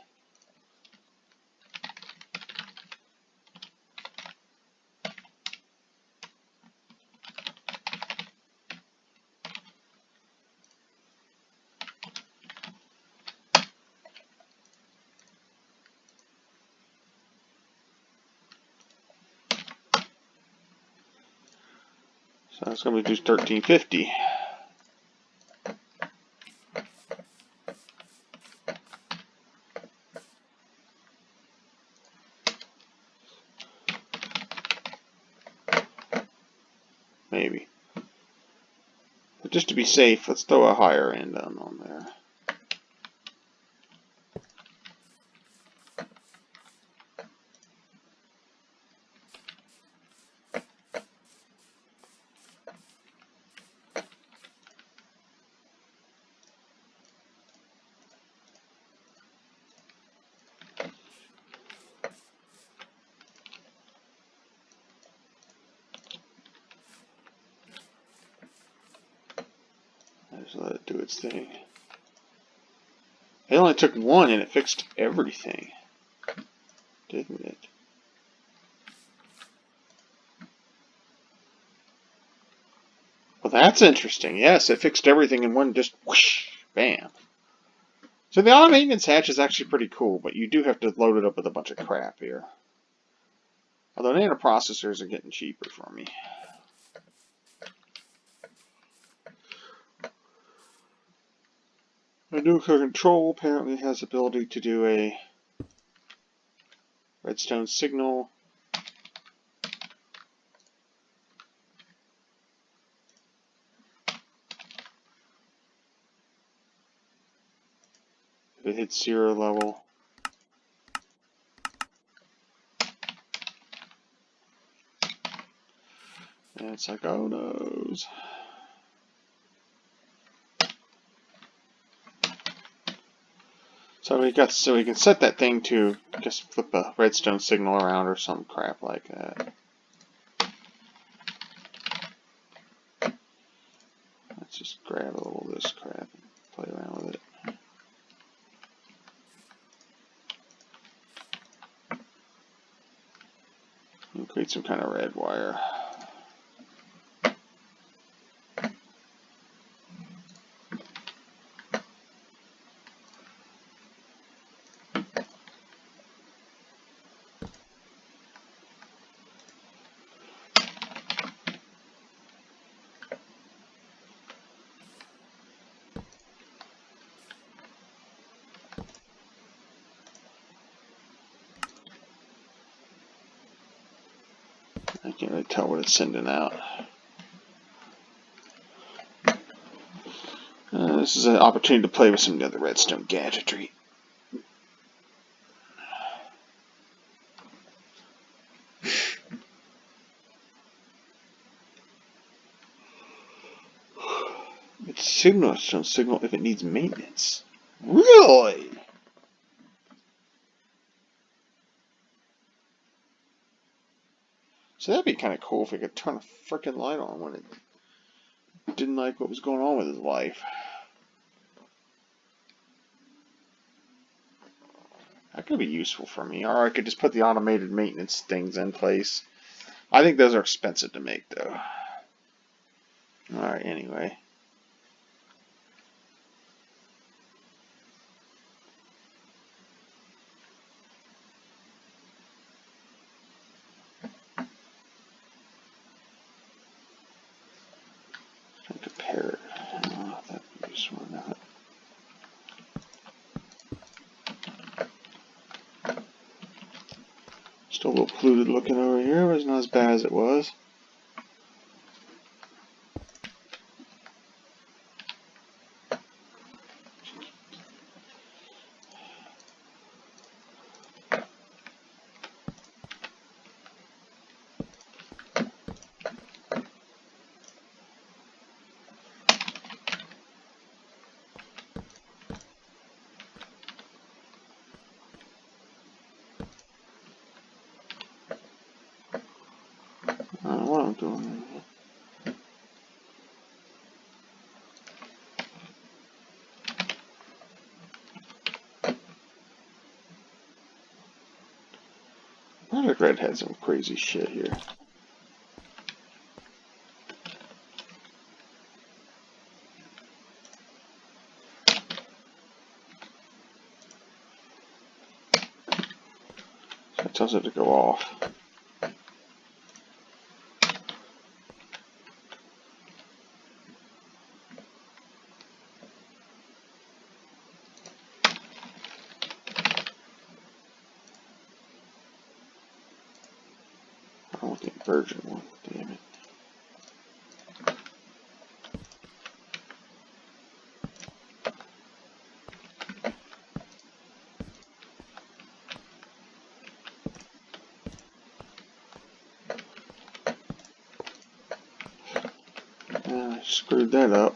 So that's going to do 1350. Maybe. But just to be safe, let's throw a higher end on there. Just let it do its thing. It only took one and it fixed everything, didn't it? Well, that's interesting. Yes, it fixed everything in one, just whoosh, bam. So the auto maintenance hatch is actually pretty cool, but you do have to load it up with a bunch of crap here. Although nanoprocessors are getting cheaper for me. The nuclear control apparently has the ability to do a redstone signal. If it hits 0 level. And it's like, oh noes. So we can set that thing to just flip a redstone signal around or some crap like that. Let's just grab a little of this crap and play around with it. And create some kind of red wire. I can't really tell what it's sending out. This is an opportunity to play with some of the other redstone gadgetry. It's signal if it needs maintenance. Really? So that'd be kind of cool if it could turn a freaking light on when it didn't like what was going on with his life. That could be useful for me. Or I could just put the automated maintenance things in place. I think those are expensive to make, though. Alright, anyway. Compare it. Oh, that'd be useful or not. Still a little polluted looking over here, but it's not as bad as it was. I don't know what I'm doing. Project Red had some crazy shit here. So it tells it to go off. I want the inversion one. Damn it. I screwed that up.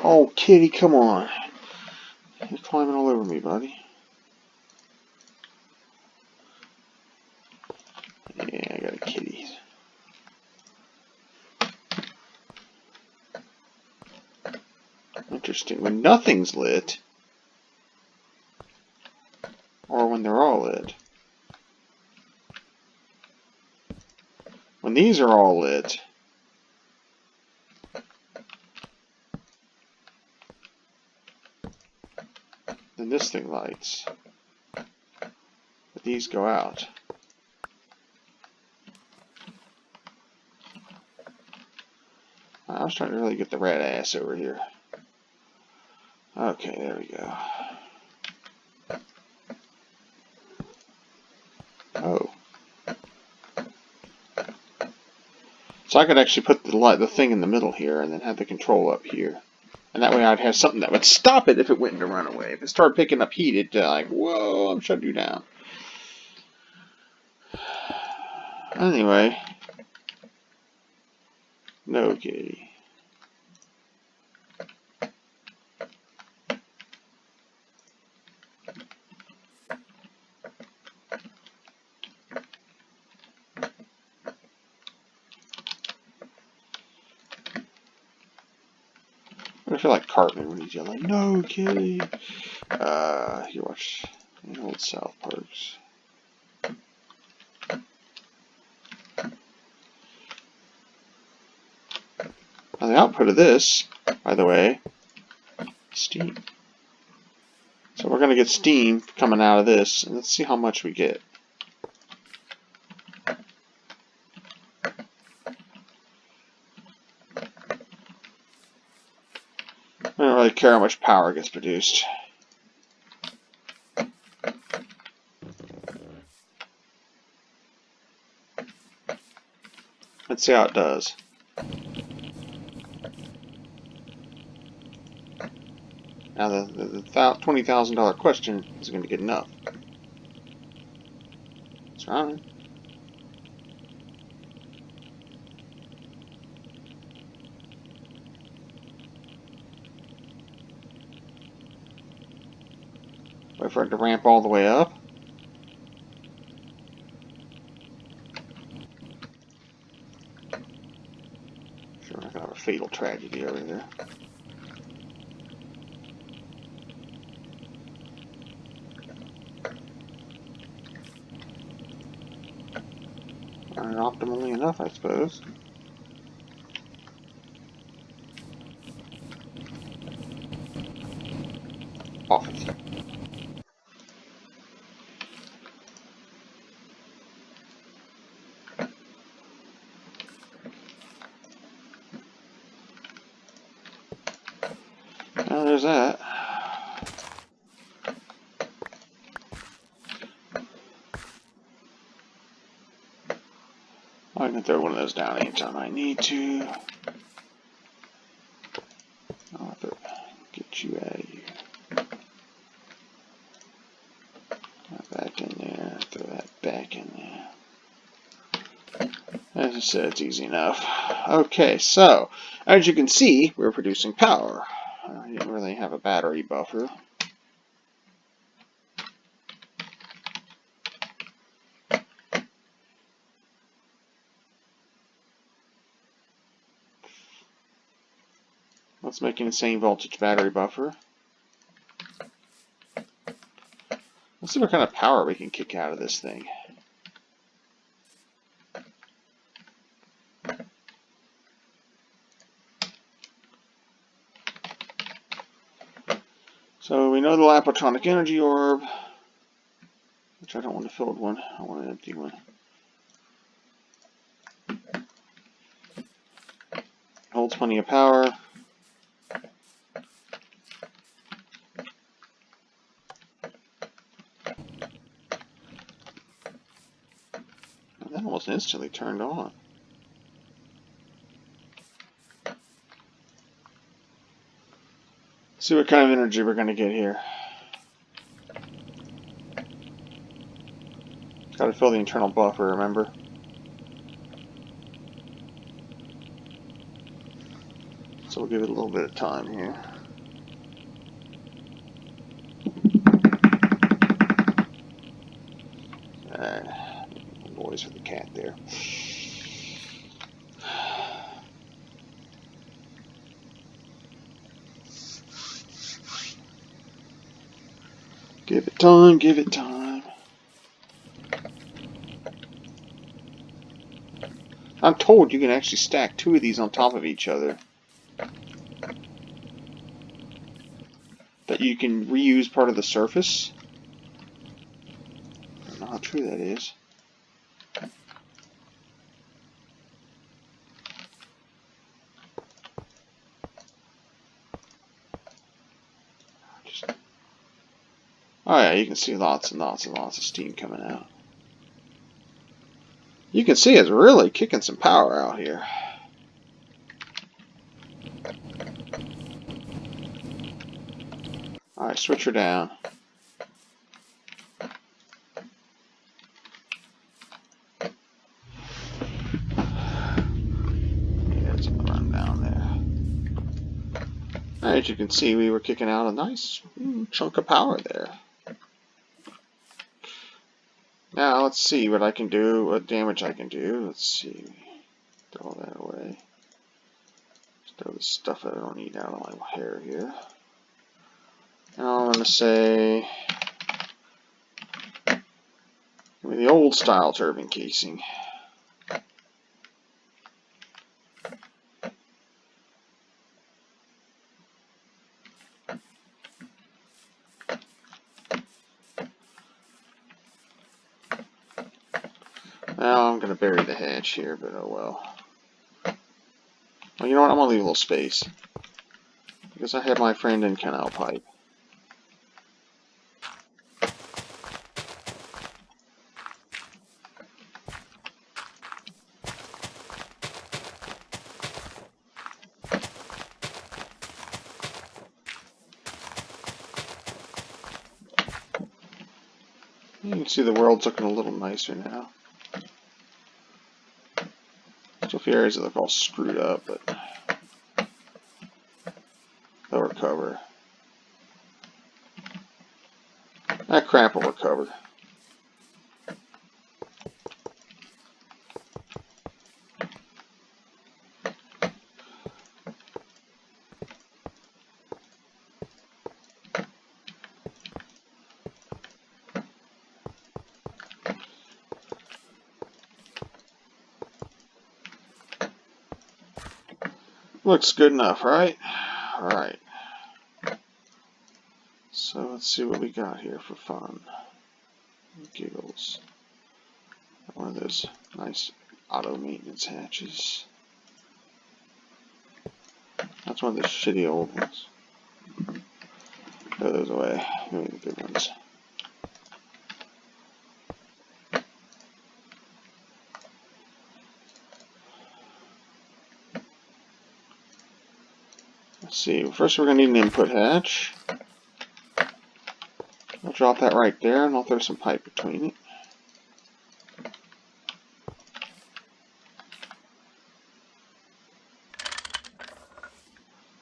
Oh, kitty, come on. You're climbing all over me, buddy. Yeah, I got a kitty. Interesting. When nothing's lit, or when they're all lit. When these are all lit, then this thing lights. But these go out. I was trying to really get the rat ass over here. Okay, there we go. Oh. So I could actually put the thing in the middle here and then have the control up here. And that way I'd have something that would stop it if it went into runaway. If it started picking up heat, it'd like, whoa, I'm shutting you down. Anyway. No kitty. I feel like Cartman when he's yelling, "No, kitty!" You watch the old South Parks. Now the output of this, by the way, steam. So we're going to get steam coming out of this, and let's see how much we get. I don't really care how much power gets produced. Let's see how it does. Now the $20,000 question is going to get enough. It's running. Wait for it to ramp all the way up. Sure, we're going to have a fatal tragedy over there. Running optimally enough, I suppose. Off with you. Well, there's that. I can throw one of those down anytime I need to. I'll have to get you out of here. Back in there. Throw that back in there. As I said, it's easy enough. Okay, so as you can see, we're producing power. I didn't really have a battery buffer. Let's make an insane voltage battery buffer. Let's see what kind of power we can kick out of this thing. So we know the Lapotronic energy orb, which I don't want a filled one, I want an empty one. Holds plenty of power. That almost instantly turned on. See what kind of energy we're going to get here. Got to fill the internal buffer, remember? So we'll give it a little bit of time here. Alright, noise for the cat there. Give it time, give it time. I'm told you can actually stack 2 of these on top of each other. That you can reuse part of the surface. I don't know how true that is. Oh yeah, you can see lots and lots and lots of steam coming out. You can see it's really kicking some power out here. Alright, switch her down. Yeah, it's gonna run down there. As you can see, we were kicking out a nice chunk of power there. Now let's see what I can do, what damage I can do. Let's see. Throw all that away. Throw the stuff that I don't need out of my hair here. And I'm going to say, give me the old style turbine casing. Now I'm going to bury the hatch here, but oh well. Well, you know what? I'm going to leave a little space. Because I have my friend in canal pipe. You can see the world's looking a little nicer now. Still a few areas that look all screwed up, but they'll recover. That crap will recover. Looks good enough, right? Alright. So let's see what we got here for fun. Giggles. One of those nice auto maintenance hatches. That's one of those shitty old ones. Throw those away. Give me the good ones. Let's see. First we're going to need an input hatch. I'll drop that right there and I'll throw some pipe between it.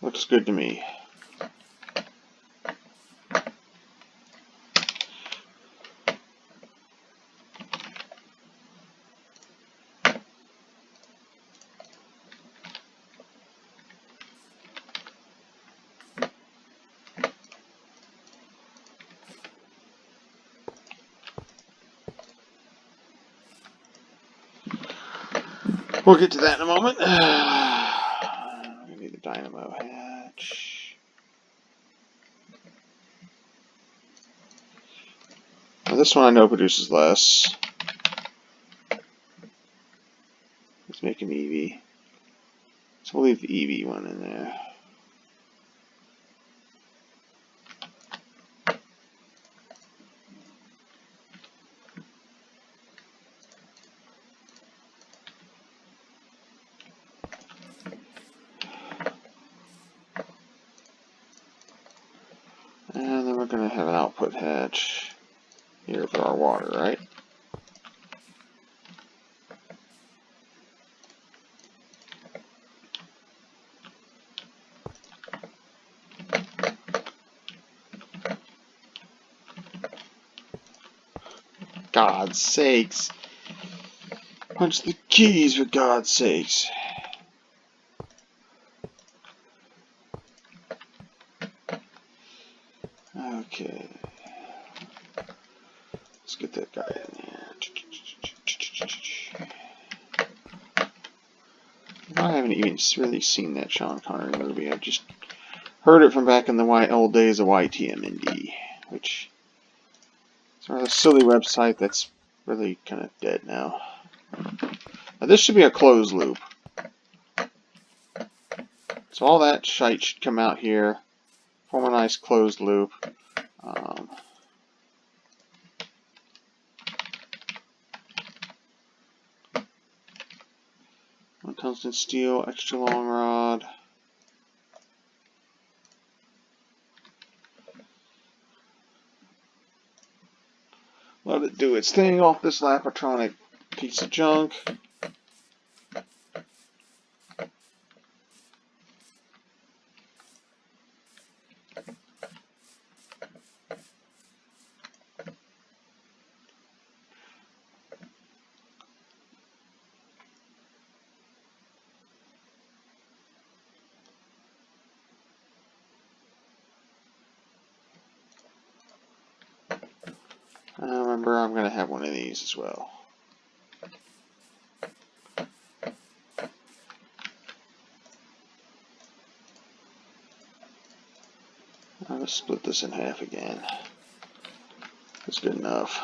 Looks good to me. We'll get to that in a moment. We need the dynamo hatch. Now this one I know produces less. Let's make an EV. So we'll leave the EV one in there. output hatch here for our water, right? God's sakes. Punch the keys for God's sakes. Okay. Let's get that guy in there. I haven't even really seen that Sean Connery movie. I've just heard it from back in the old days of YTMND, which is a rather silly website that's really kind of dead now. Now this should be a closed loop. So all that shite should come out here, form a nice closed loop. One tungsten steel, extra long rod. Let it do its thing off this Lapatronic piece of junk. Remember, I'm going to have one of these as well. I'm going to split this in half again. That's good enough.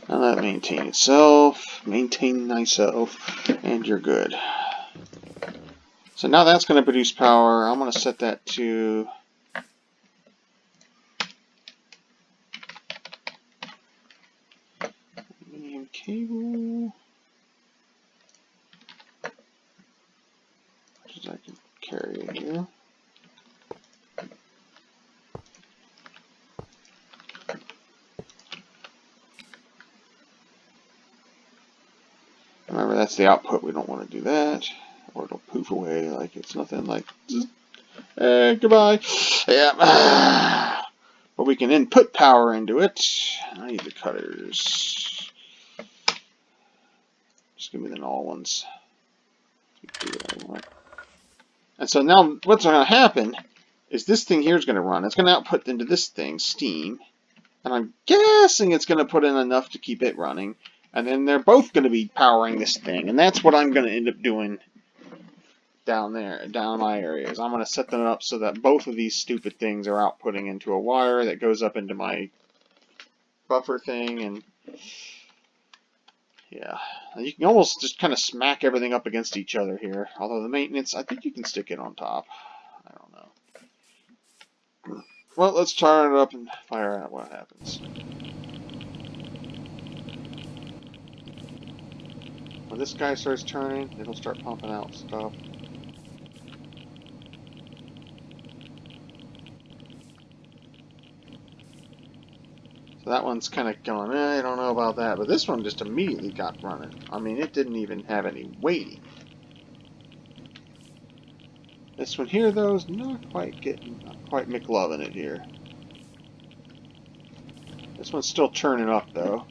Now that maintain itself, maintain thyself, and you're good. So now that's going to produce power. I'm going to set that to medium cable, which is I can carry it here. Remember, that's the output. We don't want to do that, or it'll poof away like it's nothing. Like, goodbye. Yeah. But we can input power into it. I need the cutters. Just give me the null ones. And so now what's going to happen is this thing here is going to run. It's going to output into this thing, steam. And I'm guessing it's going to put in enough to keep it running. And then they're both going to be powering this thing. And that's what I'm going to end up doing down there, down my areas. I'm going to set them up so that both of these stupid things are outputting into a wire that goes up into my buffer thing. And yeah, you can almost just kind of smack everything up against each other here. Although the maintenance, I think you can stick it on top. I don't know. Well, let's turn it up and fire out what happens. When this guy starts turning, it'll start pumping out stuff. So that one's kind of going, I don't know about that. But this one just immediately got running. I mean, it didn't even have any waiting. This one here, though, is not quite McLovin' it here. This one's still churning up, though.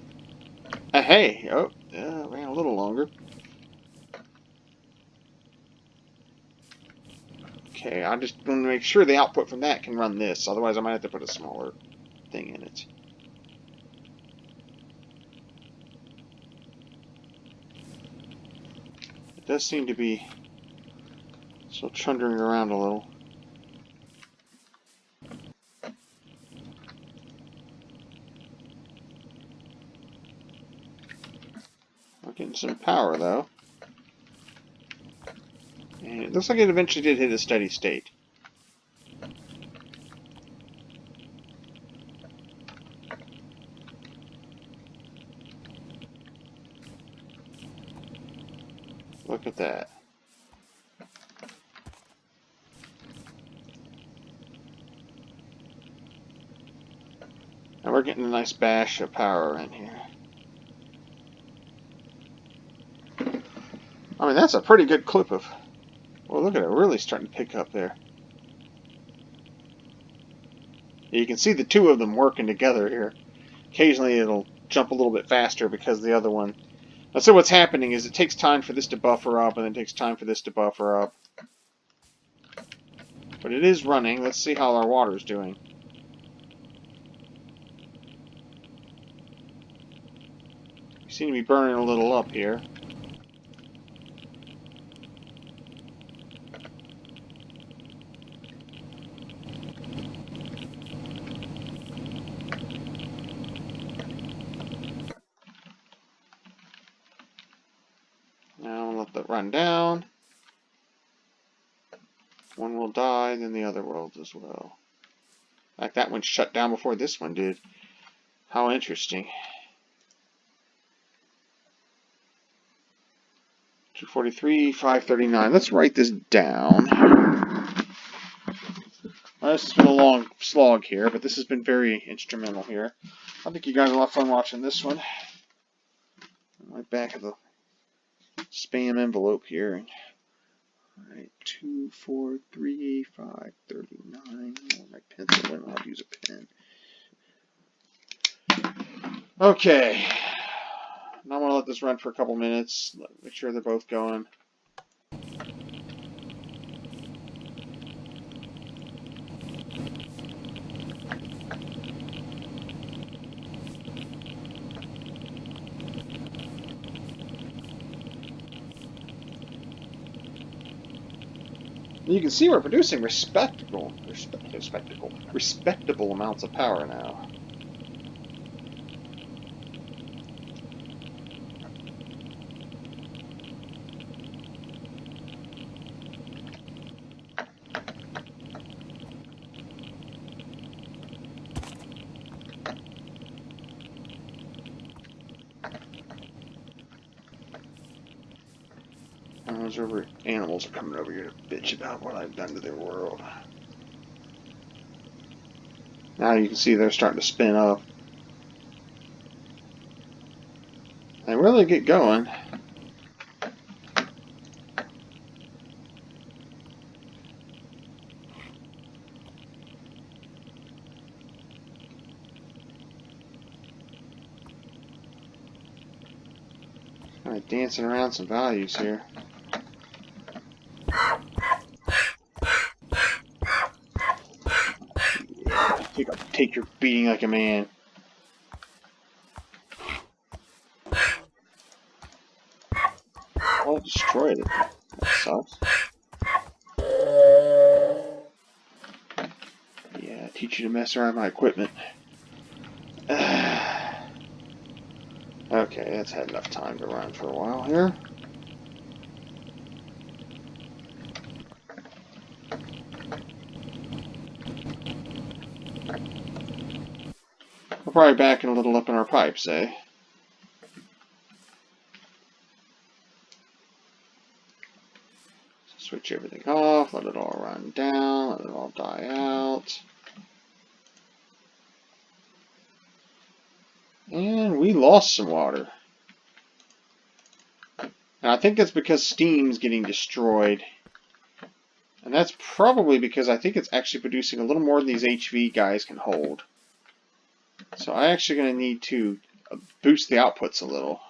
Hey! Oh, yeah, ran a little longer. Okay, I just want to make sure the output from that can run this. Otherwise, I might have to put a smaller thing in it. It does seem to be still chundering around a little. We're getting some power, though. And it looks like it eventually did hit a steady state. Look at that. start getting a nice bash of power in here. I mean, that's a pretty good clip of... Well, look at it, really starting to pick up there. You can see the two of them working together here. Occasionally it'll jump a little bit faster because the other one... So what's happening is it takes time for this to buffer up, and then it takes time for this to buffer up. But it is running. Let's see how our water's doing. We seem to be burning a little up here. Now I'll let that run down. One will die, then the other will as well. In fact, that one shut down before this one did. How interesting. 243, 539. Let's write this down. Well, this has been a long slog here, but this has been very instrumental here. I think you guys will have fun watching this one. Right back of the spam envelope here. Alright, 243, 539. My pencil went. I'll use a pen. Okay. Now I'm going to let this run for a couple minutes. Make sure they're both going. You can see we're producing respectable amounts of power now. Those animals are coming over here to bitch about what I've done to their world. Now you can see they're starting to spin up. They really get going. Kind of dancing around some values here. Take your beating like a man. Oh, destroyed it. That sucks. Yeah, teach you to mess around my equipment. Okay, that's had enough time to run for a while here. We're probably backing a little up in our pipes, eh? Switch everything off, let it all run down, let it all die out. And we lost some water. And I think that's because steam's getting destroyed. And that's probably because I think it's actually producing a little more than these HV guys can hold. So I'm actually going to need to boost the outputs a little.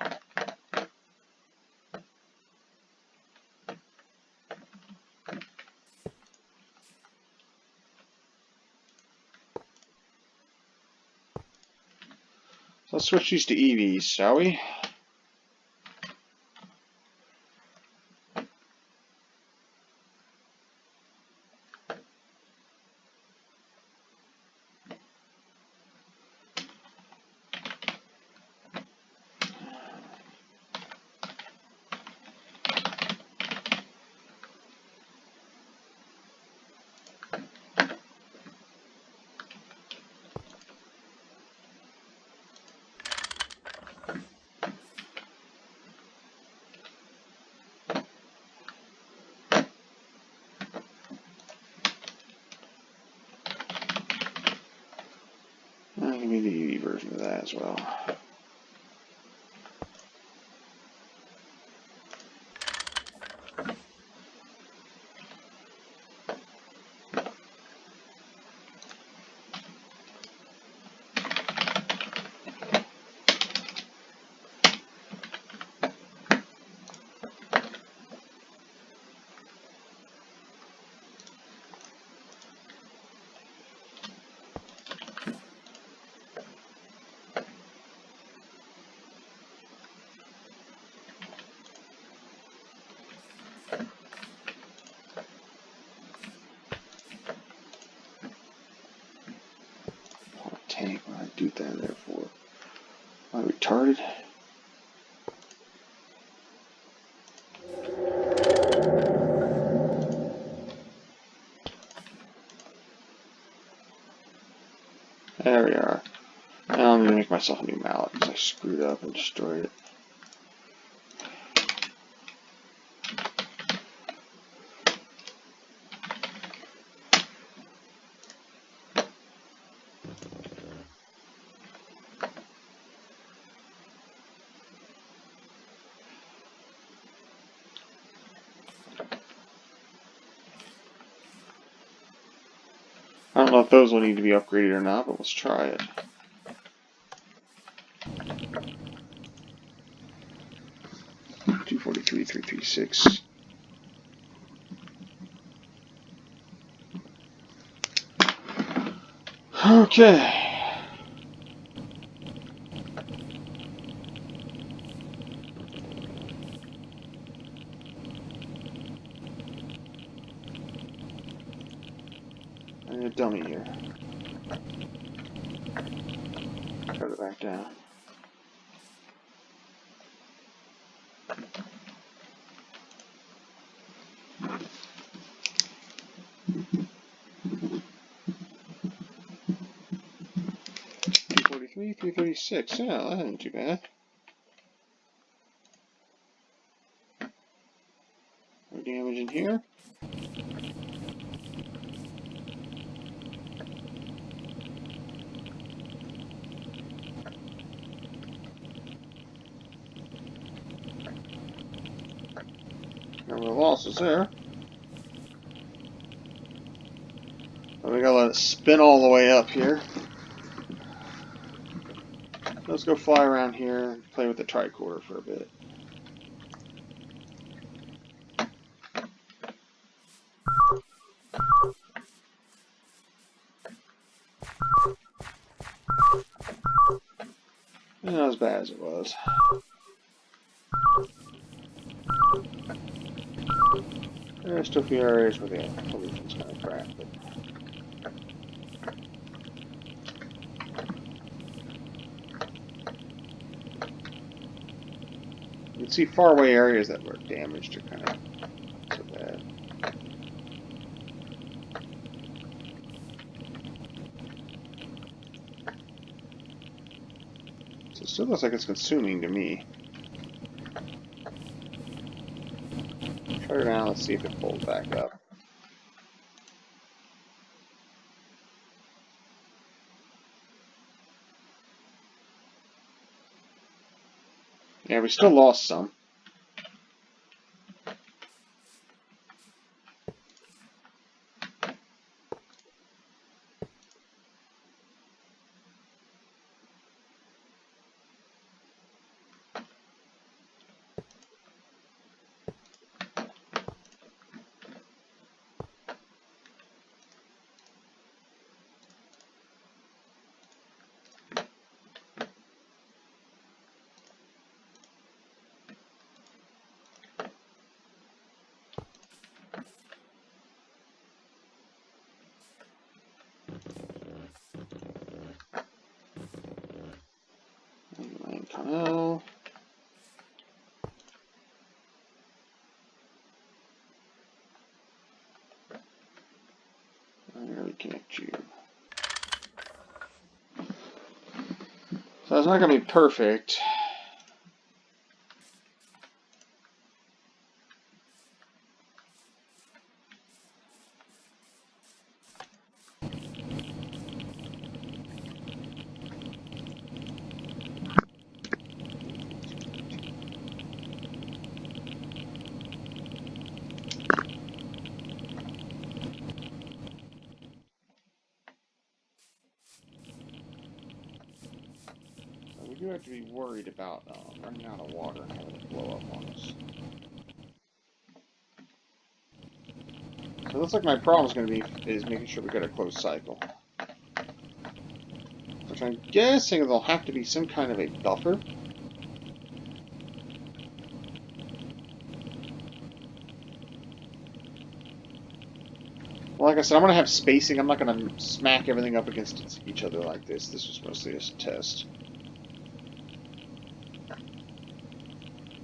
So let's switch these to EVs, shall we? that as well. Tank, what did I do that there for? Am I retarded? There we are. Now I'm going to make myself a new mallet because I screwed up and destroyed it. I don't know if those will need to be upgraded or not, but let's try it. $243, $336. Okay. I need a dummy here. Cut it back down. $336. Yeah, that isn't too bad. No damage in here. No real losses there. We gotta let it spin all the way up here. Let's go fly around here and play with the tricorder for a bit. Not as bad as it was. There's still a few areas where the pollution's kind of crap, but you can see faraway areas that were damaged are kind of not so bad. So it still looks like it's consuming to me. Try it around, let's see if it pulls back up. Yeah, we still lost some. Tunnel. I'm going to connect you. So it's not going to be perfect. do have to be worried about running out of water and having it blow up on us. So it looks like my problem is going to be making sure we get a closed cycle. Which I'm guessing there'll have to be some kind of a buffer. Well, like I said, I'm going to have spacing. I'm not going to smack everything up against each other like this. This was mostly a test.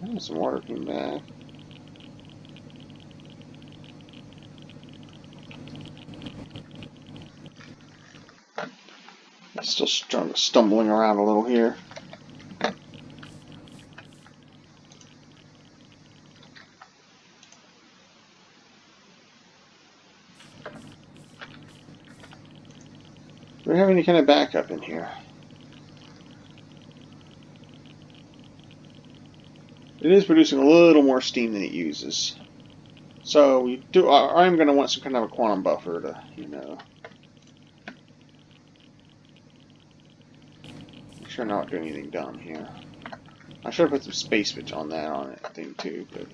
Oh, some water came back. I'm still stumbling around a little here. Do we have any kind of backup in here? It is producing a little more steam than it uses. So we do. I'm going to want some kind of a quantum buffer to, make sure I'm not doing anything dumb here. I should have put some space bits on that thing too, but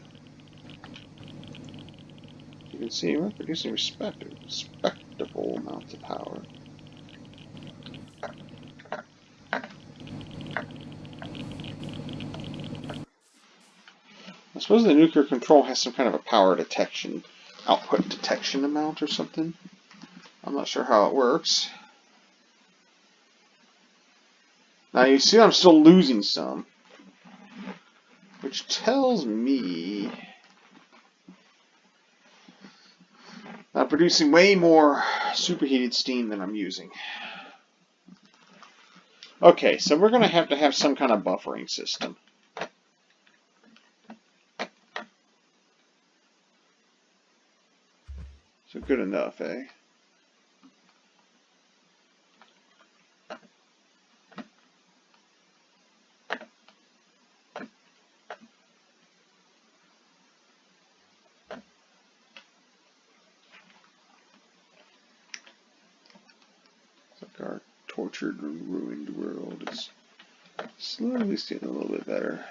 you can see we're producing respectable amounts of power. I suppose the nuclear control has some kind of a power detection, output detection amount or something. I'm not sure how it works. Now you see I'm still losing some, which tells me I'm producing way more superheated steam than I'm using. Okay, so we're going to have some kind of buffering system. So good enough, eh? Our tortured and ruined world is slowly getting a little bit better.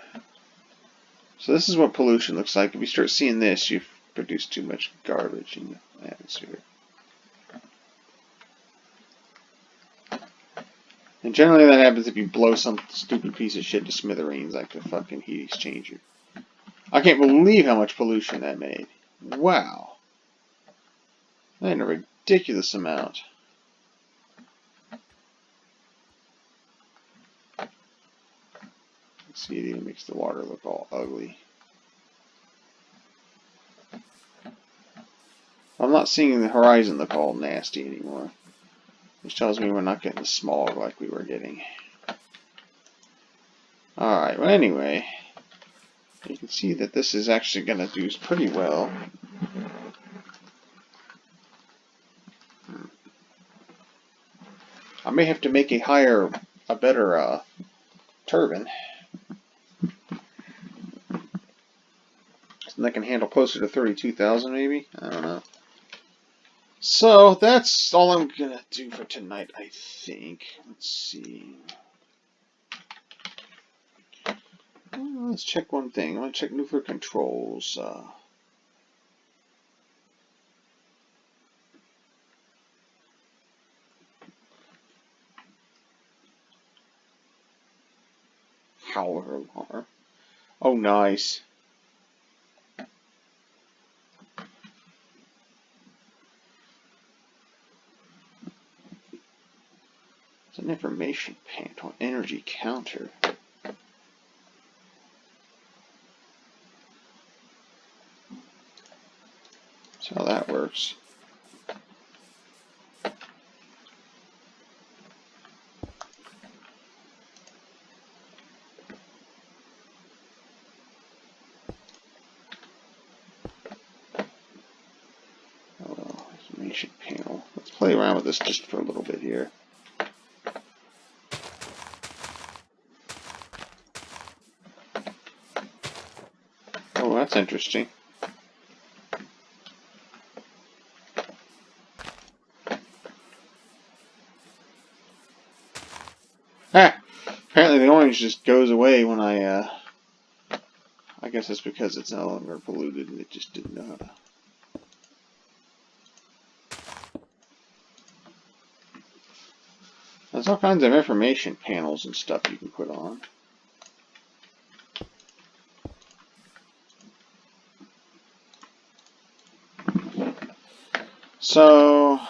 So this is what pollution looks like. If you start seeing this, you've produced too much garbage in the atmosphere. And generally that happens if you blow some stupid piece of shit to smithereens, like the fucking heat exchanger. I can't believe how much pollution that made. Wow. That ain't a ridiculous amount. See, it even makes the water look all ugly. I'm not seeing the horizon look all nasty anymore, which tells me we're not getting the smog like we were getting. Alright, well anyway, you can see that this is actually going to do pretty well. I may have to make a better turbine. Something that can handle closer to 32,000 maybe? I don't know. So that's all I'm going to do for tonight, I think. Let's see. Well, let's check one thing. I want to check nuclear controls. Howler alarm. Oh, nice. It's an information panel, energy counter. That's how that works. Oh, information panel. Let's play around with this just for a little bit here. Oh, that's interesting. Ah! Apparently the always just goes away when I guess it's because it's no longer polluted and it just didn't know how to. There's all kinds of information panels and stuff you can put on. So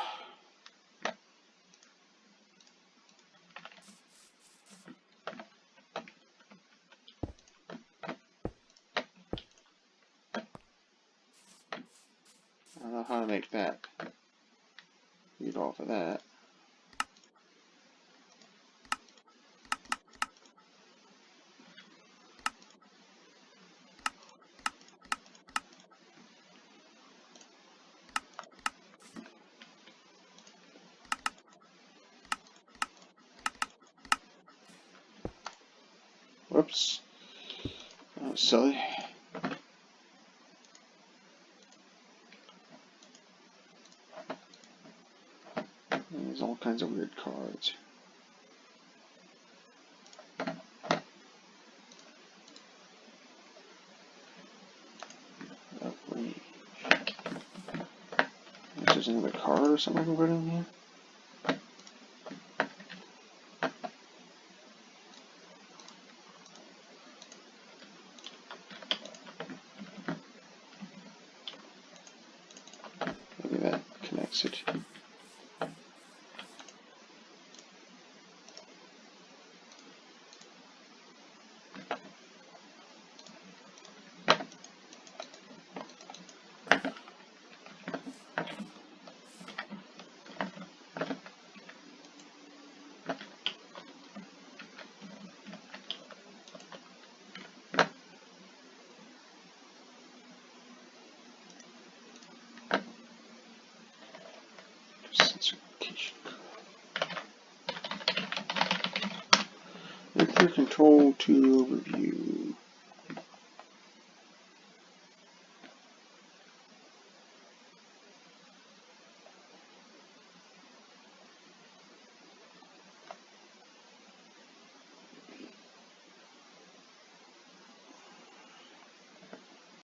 I don't know how to make that read off of that. Whoops. That was silly. There's all kinds of weird cards. Range. If there's another card or something I can put in here. Maybe that connects it. Nuclear control to review.